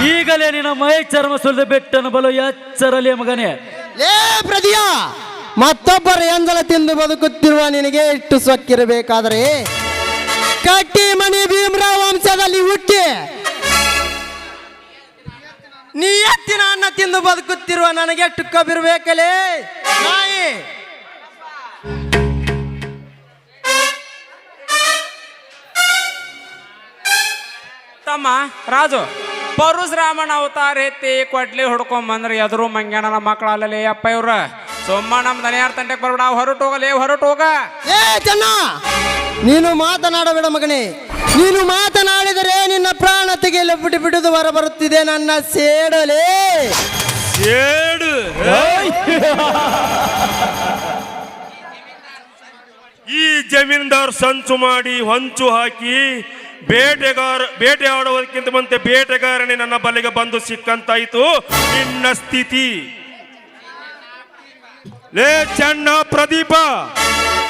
ಈಗಲೇ ನಿನ್ನ ಮೈ ಚರ್ಮ ಸುಲಿದು ಬಿಟ್ಟನು. ಬಲು ಎಚ್ಚರಲಿ ಮಗನೇ. ಲೇ ಪ್ರದಿಯ, ಮತ್ತೊಬ್ಬರ ಎಂದಲ ತಿಂದು ಬದುಕುತ್ತಿರುವ ನಿನಗೆ ಇಷ್ಟು ಸೊಕ್ಕಿರಬೇಕಾದರೆ ಕಟ್ಟಿ ಮಣಿ ಭೀಮರಾವ್ ವಂಶದಲ್ಲಿ ಹುಟ್ಟಿ ನೀ ಎತ್ತಿನ ಅನ್ನ ತಿಂದು ಬದುಕುತ್ತಿರುವ ನನಗೆ ಎಷ್ಟು ಕಬ್ಬಿರ್ಬೇಕಲೇ ನಾಯಿ. ತಮ್ಮ ರಾಜು, ಪರಶುರಾಮನ ಅವತಾರ ಎತ್ತಿ ಕೊಡ್ಲಿ ಹುಡ್ಕೊಂಬಂದ್ರೆ ಎದುರು ಮಂಗ್ಯಾನನ ಮಕ್ಕಳಲ್ಲೇ ಅಪ್ಪ ಇವ್ರ. ಸೊಮ್ಮ ನಮ್ಮ ದನಿಯಾರ ತಂಟೆಗೆ ಬರ್ಬೇಡ, ಹೊರಟು ಹೋಗಲೇ, ಹೊರಟು ಹೋಗ. ಏ ಚೆನ್ನ, ನೀನು ಮಾತನಾಡಬೇಡ ಮಗನೇ. ನೀನು ಮಾತನಾಡಿದರೆ ನಿನ್ನ ಪ್ರಾಣ ತೆಗೆಯಲು ಬಿಟ್ಟು ಬಿಡುದು ಹೊರ ಬರುತ್ತಿದೆ ನನ್ನ ಸೇಡಲೇ. ಸೇಡು. ಈ ಜಮೀನ್ದಾರ್ ಸಂಚು ಮಾಡಿ ಹೊಂಚು ಹಾಕಿ ಬೇಟೆ ಆಡುವುದಕ್ಕಿಂತ ಮುಂಚೆ ಬೇಟೆಗಾರನೇ ನನ್ನ ಬಲೆಗೆ ಬಂದು ಸಿಕ್ಕಂತಾಯಿತು ನಿನ್ನ ಸ್ಥಿತಿ. ಲೇ ಚೆನ್ನ ಪ್ರದೀಪ,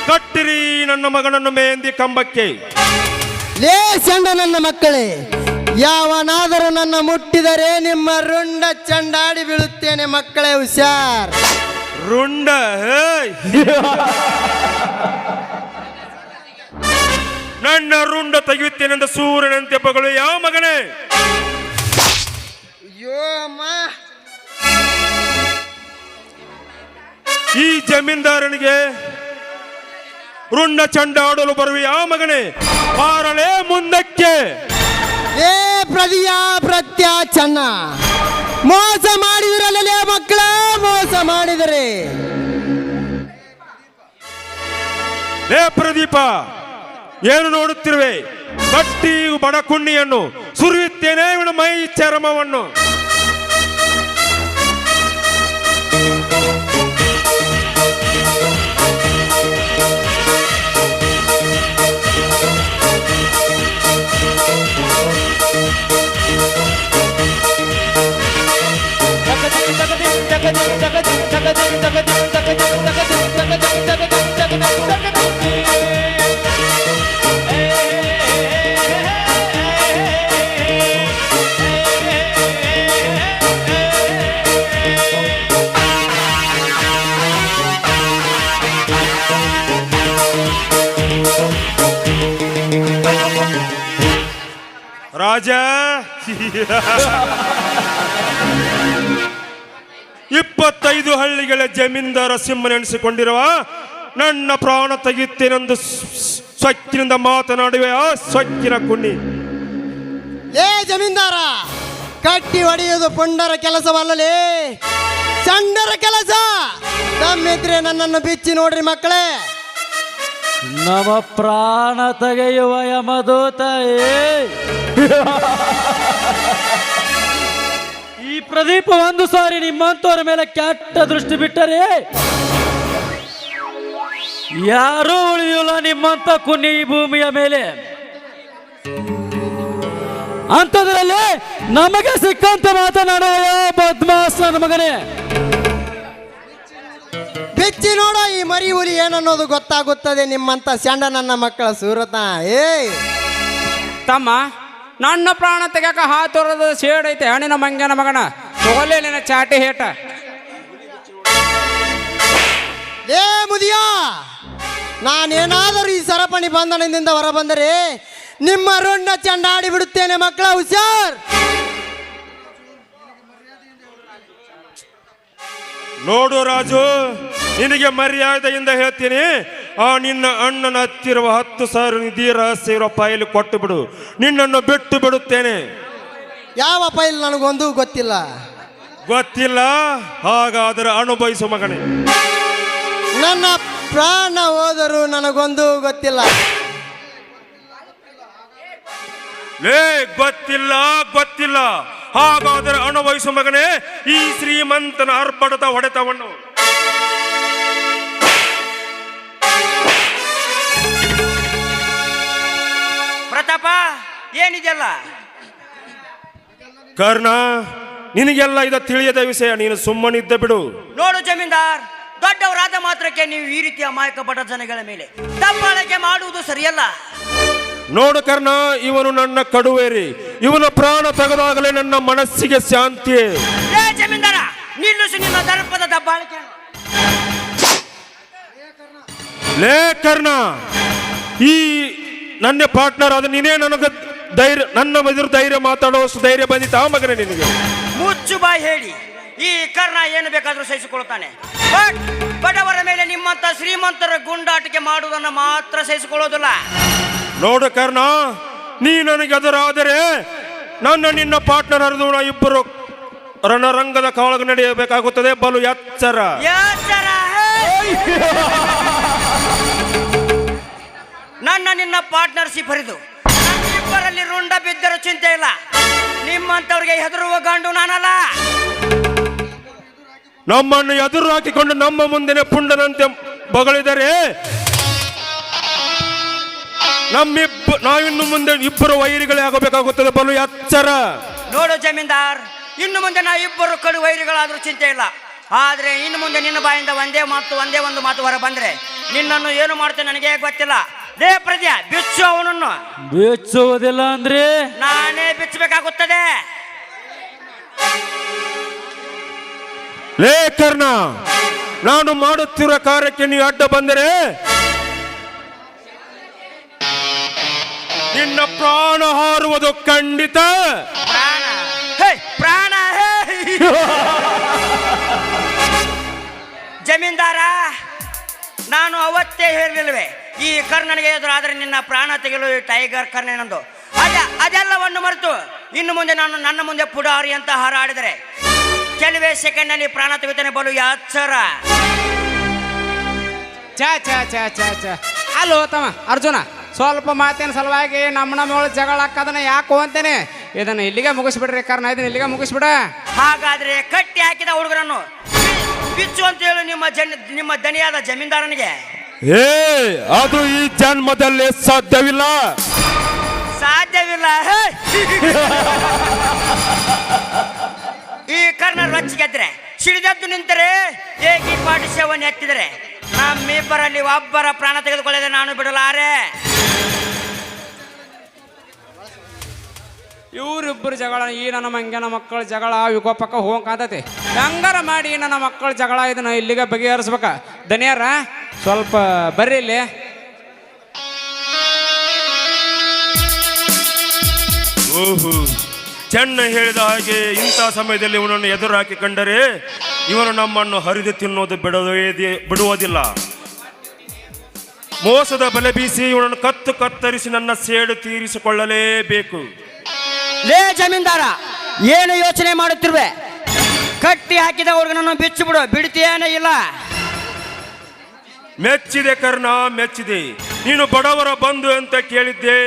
ಕಟ್ಟಿರಿ ನನ್ನ ಮಗನನ್ನು ಮೇಂದಿ ಕಂಬಕ್ಕೆ. ಲೇ ಚಂಡ ನನ್ನ ಮಕ್ಕಳೇ, ಯಾವನಾದರೂ ನನ್ನ ಮುಟ್ಟಿದರೆ ನಿಮ್ಮ ರುಂಡ ಚಂಡಾಡಿ ಬೀಳುತ್ತೇನೆ ಮಕ್ಕಳೇ, ಹುಷಾರ್. ರುಂಡ. ನನ್ನ ರುಂಡ ತೆಗೆಯುತ್ತೇನೆಂದ ಸೂರ್ಯನಂತೆ ಪಗಳು ಯಾವ ಮಗನೇ? ಅಯ್ಯೋ ಅಮ್ಮ, ಈ ಜಮೀನ್ದಾರನಿಗೆ ರುಂಡ ಚಂಡ ಆಡಲು ಬರುವ ಯಾವ ಮಗನೇ? ಬಾರಲೇ ಮುಂದಕ್ಕೆ. ಏ ಪ್ರದಿಯ ಪ್ರತ್ಯ ಚೆನ್ನ, ಮೋಸ ಮಾಡಿದ್ರಲ್ಲೇ ಮಕ್ಕಳ, ಮೋಸ ಮಾಡಿದರೆ. ಲೇ ಪ್ರದೀಪ, ಏನು ನೋಡುತ್ತಿರುವೆ? ಕಟ್ಟಿ ಬಡಕುಣ್ಣಿಯನ್ನು ಸುರಿಯುತ್ತೇನೆ ಇವನ ಮೈ ಚರ್ಮವನ್ನು. ರಾಜ 25 ಹಳ್ಳಿಗಳ ಜಮೀನ್ದಾರ ಸಿಂಹನೆನಿಸಿಕೊಂಡಿರುವ ನನ್ನ ಪ್ರಾಣ ತೆಗೆಯುತ್ತೇನೆಂದು ಸೊಕ್ಕಿನಿಂದ ಮಾತನಾಡುವೆ ಆ ಸೊಕ್ಕಿನ ಕುಣ್ಣಿ. ಏ ಜಮೀನ್ದಾರ, ಕಟ್ಟಿ ಹೊಡೆಯುವುದು ಪುಂಡರ ಕೆಲಸವಲ್ಲಲೇ, ಚಂಡರ ಕೆಲಸ. ತಮ್ಮಿದ್ರೆ ನನ್ನನ್ನು ಬಿಚ್ಚಿ ನೋಡ್ರಿ ಮಕ್ಕಳೇ. ನಮ್ಮ ಪ್ರಾಣ ತೆಗೆಯುವ ಯಮದೂತ ಈ ಪ್ರದೀಪ ಒಂದು ಸಾರಿ ನಿಮ್ಮಂತವರ ಮೇಲೆ ಕೆಟ್ಟ ದೃಷ್ಟಿ ಬಿಟ್ಟರೆ ಯಾರೂ ಉಳಿದಿಲ್ಲ ನಿಮ್ಮಂತ ಕುನ್ನಿ ಈ ಭೂಮಿಯ ಮೇಲೆ. ಅಂಥದ್ರಲ್ಲಿ ನಮಗೆ ಸಿಕ್ಕಂತ ಮಾತನಾಡುವ ಬದ್ಮಾಸ್ ನನ್ನ ಮಗನೇ. ಬಿಚ್ಚಿ ನೋಡೋ ಈ ಮರಿ ಹುಲಿ ಏನನ್ನೋದು ಗೊತ್ತಾಗುತ್ತದೆ ನಿಮ್ಮಂತ ಶಂಡ ನನ್ನ ಮಕ್ಕಳ ಸೂರತ. ತಮ್ಮ, ನನ್ನ ಪ್ರಾಣ ತೆಗ್ಯಾಕ ಹಾತೊರದ ಶೇಡ್ ಐತೆ ಹಣ್ಣಿನ ಮಂಗ್ಯನ ಮಗನ ತಗೊಳ್ಳೇ ನಿನ್ನ ಚಾಟಿ ಹೇಟ. ಏ ಮುದಿಯ, ನಾನೇನಾದರೂ ಈ ಸರಪಣಿ ಬಂಧನದಿಂದ ಹೊರ ಬಂದರೆ ನಿಮ್ಮ ರುಂಡ ಚಂಡಾಡಿ ಬಿಡುತ್ತೇನೆ ಮಕ್ಕಳ, ಹುಷಾರ್. ನೋಡು ರಾಜು, ನಿನಗೆ ಮರ್ಯಾದೆಯಿಂದ ಹೇಳ್ತೀನಿ, ಆ ನಿನ್ನ ಅಣ್ಣನ ಹತ್ತಿರುವ 10,000 ನಿಧಿ ರಹಸ್ಯ ಇರೋ ಫೈಲ್ ಕೊಟ್ಟು ಬಿಡು, ನಿನ್ನನ್ನು ಬಿಟ್ಟು ಬಿಡುತ್ತೇನೆ. ಯಾವ ಫೈಲ್ ನನಗೊಂದು ಗೊತ್ತಿಲ್ಲ. ಗೊತ್ತಿಲ್ಲ? ಹಾಗಾದರೆ ಅನುಭವಿಸು ಮಗನೇ. ನನ್ನ ಪ್ರಾಣ ಹೋದರೂ ನನಗೊಂದು ಗೊತ್ತಿಲ್ಲ. ಲೇ, ಗೊತ್ತಿಲ್ಲ ಗೊತ್ತಿಲ್ಲ, ಹಾಗಾದರೆ ಅನುಭವಿಸು ಮಗನೇ ಈ ಶ್ರೀಮಂತನ ಅರ್ಪಣದ ಹೊಡೆತವನ್ನು. ಪ್ರತಾಪ, ಏನಿದೆಲ್ಲ? ಕರ್ಣ, ನಿನಗೆಲ್ಲ ಇದು ತಿಳಿಯದ ವಿಷಯ, ನೀನು ಸುಮ್ಮನಿದ್ದ ಬಿಡು. ನೋಡು ಜಮೀನ್ದಾರ್, ದೊಡ್ಡವರಾದ ಮಾತ್ರಕ್ಕೆ ನೀವು ಈ ರೀತಿಯ ಅಮಾಯಕ ಬಡ ಜನಗಳ ಮೇಲೆ ದಬ್ಬಾಳಿಕೆ ಮಾಡುವುದು ಸರಿಯಲ್ಲ. ನೋಡು ಕರ್ಣ, ಇವನು ನನ್ನ ಕಡುವೇರಿ, ಇವನ ಪ್ರಾಣ ತೆಗೆದಾಗಲೇ ನನ್ನ ಮನಸ್ಸಿಗೆ ಶಾಂತಿ. ಏ ಜಮೀನ್ದಾರ, ನಿಲ್ಲಿಸು ನಿನ್ನ ದರ್ಪದ ದಬ್ಬಾಳಿಕೆ. ಲೇ ಕರ್ಣ, ಈ ನನ್ನ ಪಾರ್ಟ್ನರ್ ಆದ ನೀನೇ ನನಗೆ ಧೈರ್ಯ, ನನ್ನ ಎದುರು ಧೈರ್ಯ ಮಾತಾಡುವಷ್ಟು ಧೈರ್ಯ ಬಂದಿತ್ತಾ ಮಗನೇ ನಿನಗೆ? ಮುಚ್ಚು ಬಾಯಿ ಹೇಳಿ, ಈ ಕರ್ಣ ಏನು ಬೇಕಾದ್ರೂ ಸಹಿಸಿಕೊಳ್ಳುತ್ತಾನೆ. ಬಟ್ ಬಡವರ ಮೇಲೆ ನಿಮ್ಮಂತ ಶ್ರೀಮಂತರ ಗುಂಡಾಟಿಕೆ ಮಾಡುವುದನ್ನು ಮಾತ್ರ ಸಹಿಸಿಕೊಳ್ಳೋದಿಲ್ಲ. ನೋಡು ಕರ್ಣ, ನೀ ನನಗೆ ಎದುರಾದರೆ ನನ್ನ ನಿನ್ನ ಪಾರ್ಟ್ನರ್ ಅರ್ದು ಇಬ್ಬರು ರಣರಂಗದ ಕಾಳಗ ನಡೆಯಬೇಕಾಗುತ್ತದೆ. ಬಲು ಎಚ್ಚರ. ನನ್ನ ನಿನ್ನ ಪಾರ್ಟ್ನರ್ಶಿಪ್ ಹರಿದು ಇಬ್ಬರಲ್ಲಿ ರುಂಡ ಬಿದ್ದರೂ ಚಿಂತೆ ಇಲ್ಲ. ನಿಮ್ಮಂತವ್ರಿಗೆ ಹೆದರುವ ಗಂಡು ನಾನಲ್ಲ. ನಮ್ಮನ್ನು ಎದುರು ಹಾಕಿಕೊಂಡು ನಮ್ಮ ಮುಂದೆ ಪುಂಡನಂತೆ ಬಗಳಿದರೆ ನಾವಿನ್ನು ಮುಂದೆ ಇಬ್ಬರು ವೈರಿಗಳೇ ಆಗಬೇಕಾಗುತ್ತದೆ. ಬಲು ಎಚ್ಚರ. ನೋಡು ಜಮೀನ್ದಾರ್, ಇನ್ನು ಮುಂದೆ ನಾವು ಇಬ್ಬರು ಕಡು ವೈರಿಗಳಾದ್ರೂ ಚಿಂತೆ ಇಲ್ಲ. ಆದ್ರೆ ಇನ್ನು ಮುಂದೆ ನಿನ್ನ ಬಾಯಿಂದ ಒಂದೇ ಒಂದು ಮಾತು ಹೊರ ಬಂದ್ರೆ ನಿನ್ನನ್ನು ಏನು ಮಾಡ್ತೇನೆ ನನಗೆ ಗೊತ್ತಿಲ್ಲ. ಲೇ ಪ್ರಜ್ಞಾ, ಬಿಚ್ಚು ಅವನನ್ನು. ಬಿಚ್ಚುವುದಿಲ್ಲ ಅಂದ್ರೆ ನಾನೇ ಬಿಚ್ಚಬೇಕಾಗುತ್ತದೆ. ಲೇ ಕರ್ಣ, ನಾನು ಮಾಡುತ್ತಿರುವ ಕಾರ್ಯಕ್ಕೆ ನೀವು ಅಡ್ಡ ಬಂದರೆ ನಿನ್ನ ಪ್ರಾಣ ಹಾರುವುದು ಖಂಡಿತ. ಪ್ರಾಣ ಹೇ, ಪ್ರಾಣ ಹೇ. ಜಮೀನ್ದಾರ, ನಾನು ಅವತ್ತೇ ಹೇಳಿಲ್ವೇ, ಈ ಕರ್ಣನಿಗೆ ಎದುರಾದರೆ ನಿನ್ನ ಪ್ರಾಣ ತೆಗೆಯಲು ಟೈಗರ್ ಕರ್ಣನಂದು. ಅದೆಲ್ಲವನ್ನು ಮರೆತು ಇನ್ನು ಮುಂದೆ ನಾನು ನನ್ನ ಮುಂದೆ ಪುಡಾರಿ ಅಂತ ಹಾರಾಡಿದರೆ ಕೆಲವೇ ಸೆಕೆಂಡ್ನಲ್ಲಿ ಪ್ರಾಣ ತೆಗೆಯುತ್ತೇನೆ. ಬಲು ಎಚ್ಚರ. ಚಾ ಚಾ ಚಾ ಚಾ ಚಾ ಅಲ್ಲೋ ತಮ್ಮ ಅರ್ಜುನ, ಸ್ವಲ್ಪ ಮಾತಿನ ಸಲುವಾಗಿ ನಮ್ಮ ಜಗಳ ಹಾಕದನ್ನ ಯಾಕೋ ಅಂತೇನೆ. ಇದನ್ನು ಇಲ್ಲಿಗೆ ಮುಗಿಸ್ಬಿಡ್ರಿ ಕರ್ಣ, ಇದನ್ನ ಇಲ್ಲಿಗೆ ಮುಗಿಸ್ಬಿಡ. ಹಾಗಾದ್ರೆ ಕಟ್ಟಿ ಹಾಕಿದ ಹುಡುಗರನ್ನು ಬಿಚ್ಚು ಅಂತ ಹೇಳಿ ನಿಮ್ಮ ದನಿಯಾದ ಜಮೀನ್ದಾರನಿಗೆ. ಅದು ಈ ಜನ್ಮದಲ್ಲಿ ಸಾಧ್ಯವಿಲ್ಲ. ಸಾಧ್ಯವಿಲ್ಲ. ಈ ಕರ್ಣ ರೊಚ್ಚಿಗೆದ್ರೆ ಸಿಡಿದದ್ದು ನಿಂತರೆ ಏಕೀಪಾಟಿ ಸೇವನೆ ಎತ್ತಿದರೆ ನಮ್ಮಿಬ್ಬರಲ್ಲಿ ಒಬ್ಬರ ಪ್ರಾಣ ತೆಗೆದುಕೊಳ್ಳದೆ ನಾನು ಬಿಡಲಾರೆ. ಇವರಿಬ್ಬರು ಜಗಳ, ಈ ನನ್ನ ಮಂಗ್ಯನ ಮಕ್ಕಳ ಜಗಳ ವಿಕೋಪಕ್ಕ ಹೋಗಂಕಾತತಿ. ಹೆಂಗಾರ ಮಾಡಿ ನನ್ನ ಮಕ್ಕಳ ಜಗಳ ಇದನ್ನ ಇಲ್ಲಿಗೆ ಬಗೆಹರಿಸ್ಬೇಕ. ದನಿಯಾರ ಸ್ವಲ್ಪ ಬರ್ರಿ ಇಲ್ಲಿ. ಓಹೋ, ಚೆನ್ನ ಹೇಳಿದ ಹಾಗೆ ಇಂಥ ಸಮಯದಲ್ಲಿ ಇವನನ್ನು ಎದುರು ಹಾಕಿ ಕಂಡರೆ ಇವನು ನಮ್ಮನ್ನು ಹರಿದು ತಿನ್ನೋದು ಬಿಡುವುದಿಲ್ಲ. ಮೋಸದ ಬಲೆ ಬೀಸಿ ಇವನನ್ನು ಕತ್ತರಿಸಿ ನನ್ನ ಸೇಡು ತೀರಿಸಿಕೊಳ್ಳಲೇಬೇಕು. ಲೇ ಜಮೀನ್ದಾರ, ಏನು ಯೋಚನೆ ಮಾಡುತ್ತಿರುವೆ? ಕಟ್ಟಿ ಹಾಕಿದ ಹುಡುಗನನ್ನು ಬಿಚ್ಚಿಬಿಡು, ಬಿಡ್ತೀಯೇನೇ ಇಲ್ಲ. ಮೆಚ್ಚಿದೆ ಕರ್ಣ, ಮೆಚ್ಚಿದೆ. ನೀನು ಬಡವರ ಬಂಧು ಅಂತ ಕೇಳಿದ್ದೆ,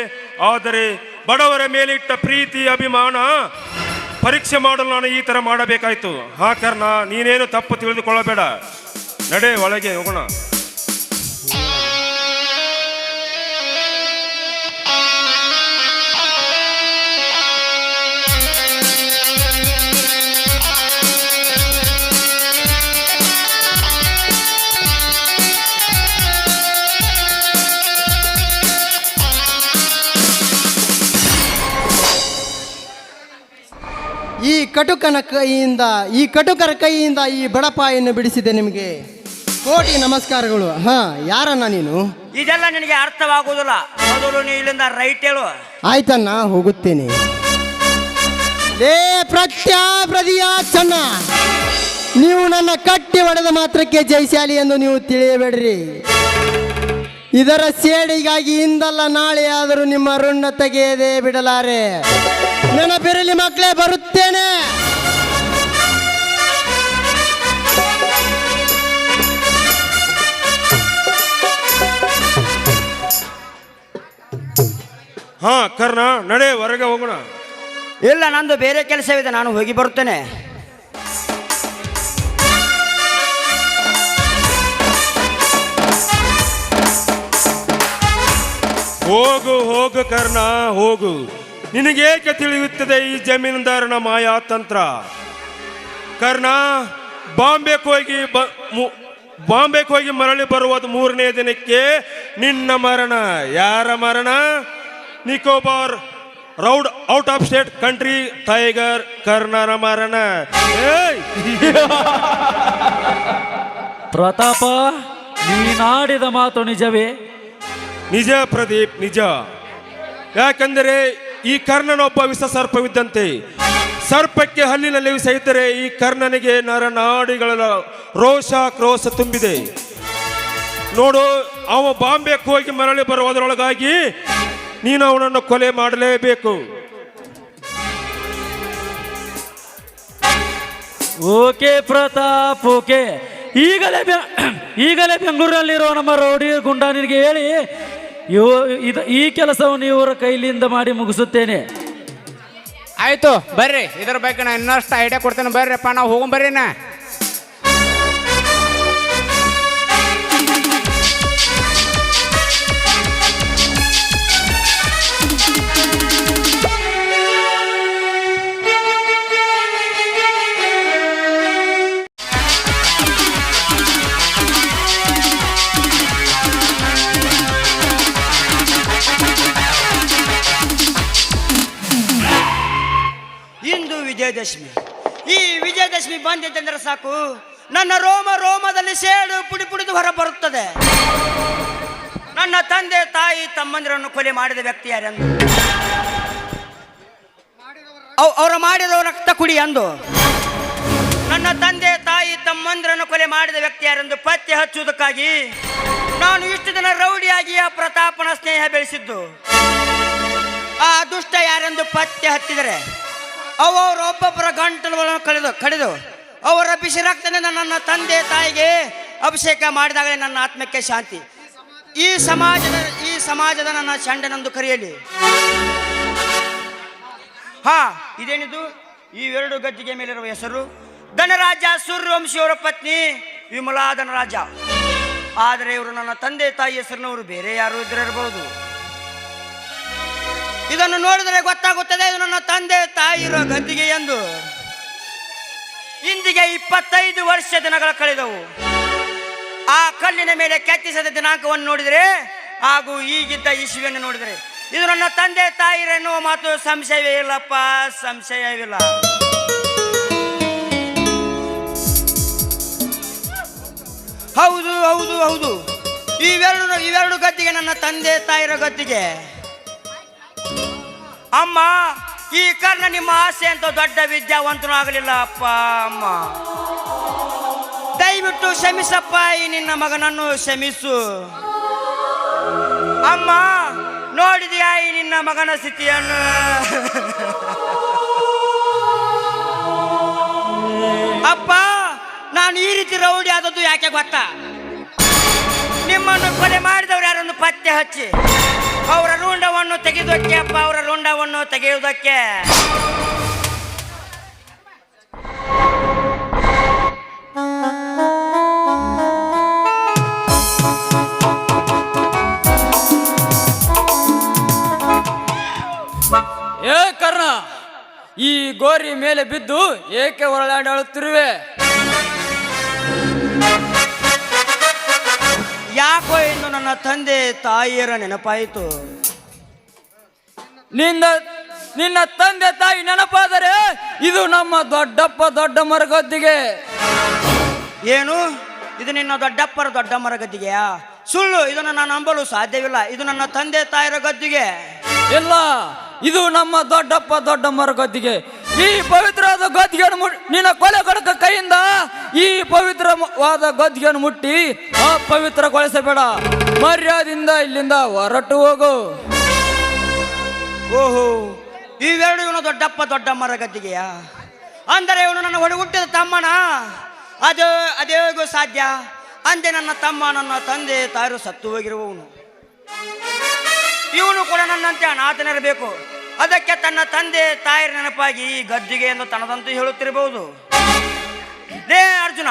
ಆದರೆ ಬಡವರ ಮೇಲಿಟ್ಟ ಪ್ರೀತಿ ಅಭಿಮಾನ ಪರೀಕ್ಷೆ ಮಾಡಲು ನಾನು ಈ ತರ ಮಾಡಬೇಕಾಯ್ತು. ಹಾ ಕರ್ಣ, ನೀನೇನು ತಪ್ಪು ತಿಳಿದುಕೊಳ್ಳಬೇಡ. ನಡೆ, ಒಳಗೆ ಹೋಗೋಣ. ಈ ಕಟುಕರ ಕೈಯಿಂದ ಈ ಬಡಪಾಯನ್ನು ಬಿಡಿಸಿದೆ ನಿಮಗೆ ಕೋಟಿ ನಮಸ್ಕಾರಗಳು. ಹಾ, ಯಾರನ್ನ ನೀನು? ಇದೆಲ್ಲ ನಿನಗೆ ಅರ್ಥವಾಗುವುದಿಲ್ಲ. ಮೊದಲು ನೀ ಇಲ್ಲಿಂದ ರೈಟ್ ಹೇಳು. ಆಯ್ತನ್ನ, ಹೋಗುತ್ತೇನೆ. ಲೇ ಪ್ರತ್ಯಾಪ್ರದಿಯ ಚೆನ್ನ, ನೀವು ನನ್ನ ಕಟ್ಟಿ ಹೊಡೆದ ಮಾತ್ರಕ್ಕೆ ಜಯಶಾಲಿ ಎಂದು ನೀವು ತಿಳಿಯಬೇಡ್ರಿ. ಇದರ ಸೇಡಿಗಾಗಿ ಇಂದಲ್ಲ ನಾಳೆ ಆದರೂ ನಿಮ್ಮ ಋಣ ತೆಗೆಯದೇ ಬಿಡಲಾರೆ. ನೆನಪಿರಲಿ ಮಕ್ಕಳೇ, ಬರುತ್ತೇನೆ. ಹಾ ಕರ್ಣ, ನಡೆ, ಹೊರಗೆ ಹೋಗೋಣ. ಇಲ್ಲ, ನಂದು ಬೇರೆ ಕೆಲಸವಿದೆ, ನಾನು ಹೋಗಿ ಬರುತ್ತೇನೆ. ಹೋಗು ಹೋಗು ಕರ್ಣ, ಹೋಗು. ನಿನಗೇಕೆ ತಿಳಿಯುತ್ತದೆ ಈ ಜಮೀನುದಾರನ ಮಾಯಾ ತಂತ್ರ? ಕರ್ಣ, ಬಾಂಬೆಗೆ ಹೋಗಿ ಮರಳಿ ಬರುವುದು 3ನೇ ದಿನಕ್ಕೆ ನಿನ್ನ ಮರಣ. ಯಾರ ಮರಣ? ನಿಕೋಬಾರ್ ರೌಡ್ out of state country tiger ಕರ್ಣನ ಮರಣ. ಪ್ರತಾಪ, ನೀನಾಡಿದ ಮಾತು ನಿಜವೇ? ನಿಜ ಪ್ರದೀಪ್, ನಿಜ. ಯಾಕಂದರೆ ಈ ಕರ್ಣನೊಬ್ಬ ವಿಷ ಸರ್ಪವಿದ್ದಂತೆ. ಸರ್ಪಕ್ಕೆ ಹಲ್ಲಿನಲ್ಲಿ ವಿಷ ಇದ್ದರೆ ಈ ಕರ್ಣನಿಗೆ ನರನಾಡಿಗಳ ರೋಷ ಕ್ರೋಶ ತುಂಬಿದೆ. ನೋಡು, ಅವ ಬಾಂಬೆಗೆ ಹೋಗಿ ಮರಳಿ ಬರುವುದರೊಳಗಾಗಿ ನೀನು ಅವನನ್ನು ಕೊಲೆ ಮಾಡಲೇಬೇಕು. Okay Pratap, okay. ಈಗಲೇ ಬೆಂಗಳೂರಲ್ಲಿರುವ ನಮ್ಮ ರೌಡಿ ಗುಂಡನಿಗೆ ಹೇಳಿ ಈ ಕೆಲಸವನ್ನು ಇವರ ಕೈಲಿಂದ ಮಾಡಿ ಮುಗಿಸುತ್ತೇನೆ. ಆಯ್ತು, ಬರ್ರಿ. ಇದ್ರ ಬಗ್ಗೆ ನಾನು ಇನ್ನಷ್ಟು ಐಡಿಯಾ ಕೊಡ್ತೇನೆ. ಬರ್ರಿಪ್ಪ, ನಾವು ಹೋಗೋಣ ಬರ್ರಿ. ಇಂದು ವಿಜಯದಶಮಿ. ಈ ವಿಜಯದಶಮಿ ಬಂದಿದ್ದಂದ್ರೆ ಸಾಕು, ನನ್ನ ರೋಮದಲ್ಲಿ ಸೇಡು ಪುಡಿ ಪುಡಿದು ಹೊರ ಬರುತ್ತದೆ. ನನ್ನ ತಂದೆ ತಾಯಿ ತಮ್ಮಂದಿರನ್ನು ಕೊಲೆ ಮಾಡಿದ ವ್ಯಕ್ತಿ ಯಾರೆಂದು, ಅವರ ಮಾಡಿದ ರಕ್ತ ಕುಡಿ ಎಂದು, ನನ್ನ ತಂದೆ ತಾಯಿ ತಮ್ಮಂದಿರನ್ನು ಕೊಲೆ ಮಾಡಿದ ವ್ಯಕ್ತಿ ಯಾರೆಂದು ಪತ್ತೆ ಹಚ್ಚುವುದಕ್ಕಾಗಿ ನಾನು ಇಷ್ಟು ದಿನ ರೌಡಿಯಾಗಿ ಆ ಪ್ರತಾಪನ ಸ್ನೇಹ ಬೆಳೆಸಿದ್ದು. ಆ ದುಷ್ಟ ಯಾರೆಂದು ಪತ್ತೆ ಹತ್ತಿದರೆ ಅವರೊಬ್ಬೊಬ್ಬರ ಗಂಟಲುಗಳನ್ನು ಕಡಿದು ಅವರ ಬಿಸಿ ರಕ್ತದಿಂದ ನನ್ನ ತಂದೆ ತಾಯಿಗೆ ಅಭಿಷೇಕ ಮಾಡಿದಾಗಲೇ ನನ್ನ ಆತ್ಮಕ್ಕೆ ಶಾಂತಿ. ಈ ಸಮಾಜದ ನನ್ನ ಚಂಡನೆಂದು ಕರೆಯಲಿ. ಹಾ, ಇದೇನಿದು? ಈ 2 ಗದ್ದಿಗೆ ಮೇಲಿರುವ ಹೆಸರು ಧನರಾಜ ಸೂರ್ಯವಂಶಿಯವರ ಪತ್ನಿ ವಿಮಲಾ ಧನರಾಜ. ಆದರೆ ಇವರು ನನ್ನ ತಂದೆ ತಾಯಿ ಹೆಸರಿನವರು ಬೇರೆ ಯಾರು ಇದ್ದಿರಬಹುದು. ಇದನ್ನು ನೋಡಿದರೆ ಗೊತ್ತಾಗುತ್ತದೆ ಇದು ನನ್ನ ತಂದೆ ತಾಯಿ ಇರೋ ಗದ್ದಿಗೆ ಎಂದು. ಇಂದಿಗೆ 25 ವರ್ಷ ದಿನಗಳ ಕಳೆದವು. ಆ ಕಲ್ಲಿನ ಮೇಲೆ ಕೆತ್ತಿಸಿದ ದಿನಾಂಕವನ್ನು ನೋಡಿದರೆ ಹಾಗೂ ಈಗಿದ್ದ ಇಸುವೆಯನ್ನು ನೋಡಿದರೆ ಇದು ನನ್ನ ತಂದೆ ತಾಯಿರೆನ್ನುವ ಮಾತು ಸಂಶಯವೇ ಇಲ್ಲಪ್ಪ, ಸಂಶಯವಿಲ್ಲ. ಹೌದು ಹೌದು ಹೌದು, ಇವೆರಡು ಗದ್ದಿಗೆ ನನ್ನ ತಂದೆ ತಾಯಿರ ಗದ್ದಿಗೆ. ಅಮ್ಮ ಈ ಕರ್ಣ ನಿಮ್ಮ ಆಸೆ ಅಂತ ದೊಡ್ಡ ವಿದ್ಯಾವಂತನೂ ಆಗಲಿಲ್ಲ ಅಪ್ಪ ಅಮ್ಮ. ದಯವಿಟ್ಟು ಕ್ಷಮಿಸಪ್ಪ, ಈ ನಿನ್ನ ಮಗನನ್ನು ಕ್ಷಮಿಸು. ಅಮ್ಮ ನೋಡಿದ್ಯಾ ಈ ನಿನ್ನ ಮಗನ ಸ್ಥಿತಿಯನ್ನು? ಅಪ್ಪ, ನಾನು ಈ ರೀತಿ ರೌಡಿ ಆದದ್ದು ಯಾಕೆ ಗೊತ್ತಾ? ನಿಮ್ಮನ್ನು ಕೊಲೆ ಮಾಡಿದವರು ಯಾರನ್ನು ಪತ್ತೆ ಹಚ್ಚಿ ಅವರ ರುಂಡವನ್ನು ತೆಗೆಯುವುದಕ್ಕೆ ಅಪ್ಪ, ಅವರ ರುಂಡವನ್ನು ತೆಗೆಯುವುದಕ್ಕೆ. ಏ ಕರ್ಣ, ಈ ಗೋರಿ ಮೇಲೆ ಬಿದ್ದು ಏಕೆ ಹೊರಳಾಡುತ್ತಿರುವೆ? ಯಾಕೋ ಎಂದು ನನ್ನ ತಂದೆ ತಾಯಿಯರ ನೆನಪಾಯಿತು. ನಿನ್ನ ತಂದೆ ತಾಯಿ ನೆನಪಾದರೆ ಇದು ನಮ್ಮ ದೊಡ್ಡಪ್ಪ ದೊಡ್ಡ ಮರಗದ್ದಿಗೆ. ಏನು ಇದು ನಿನ್ನ ದೊಡ್ಡಪ್ಪರ ದೊಡ್ಡ ಮರ ಗದ್ದಿಗೆಯಾ? ಸುಳ್ಳು, ಇದನ್ನು ನಾನು ನಂಬಲು ಸಾಧ್ಯವಿಲ್ಲ. ಇದು ನನ್ನ ತಂದೆ ತಾಯಿರ ಗದ್ದಿಗೆ. ಇಲ್ಲ, ಇದು ನಮ್ಮ ದೊಡ್ಡಪ್ಪ ದೊಡ್ಡ ಮರಗದ್ದಿಗೆ. ಈ ಪವಿತ್ರವಾದ ಗದ್ದಿಗೆಯನ್ನು ನಿನ್ನ ಕೊಲೆ ಕೊಡಕ ಕೈಯಿಂದ ಈ ಪವಿತ್ರವಾದ ಗದ್ದಿಗೆಯನ್ನು ಮುಟ್ಟಿ ಅಪವಿತ್ರಗೊಳಿಸಬೇಡ. ಮರ್ಯಾದೆಯಿಂದ ಇಲ್ಲಿಂದ ಹೊರಟು ಹೋಗು. ಓಹೋ, ಇವೆರಡು ಇವನು ದೊಡ್ಡಪ್ಪ ದೊಡ್ಡ ಮರ ಗದ್ದಿಗೆಯಾ? ಅಂದರೆ ಇವನು ನನ್ನ ಒಡ ಹುಟ್ಟಿದ ತಮ್ಮನ? ಅದೇ ಹೇಗೂ ಸಾಧ್ಯ? ಅಂದೆ ನನ್ನ ತಮ್ಮ ನನ್ನ ತಂದೆ ತಾಯಿರು ಸತ್ತು ಹೋಗಿರುವವನು. ಇವನು ಕೂಡ ನನ್ನಂತೆ ಅನಾಥನಿರಬೇಕು. ಅದಕ್ಕೆ ತನ್ನ ತಂದೆ ತಾಯಿರ ನೆನಪಾಗಿ ಈ ಗದ್ದಿಗೆ ಎಂದು ತನ್ನದಂತೂ ಹೇಳುತ್ತಿರಬಹುದು. ರೇ ಅರ್ಜುನ,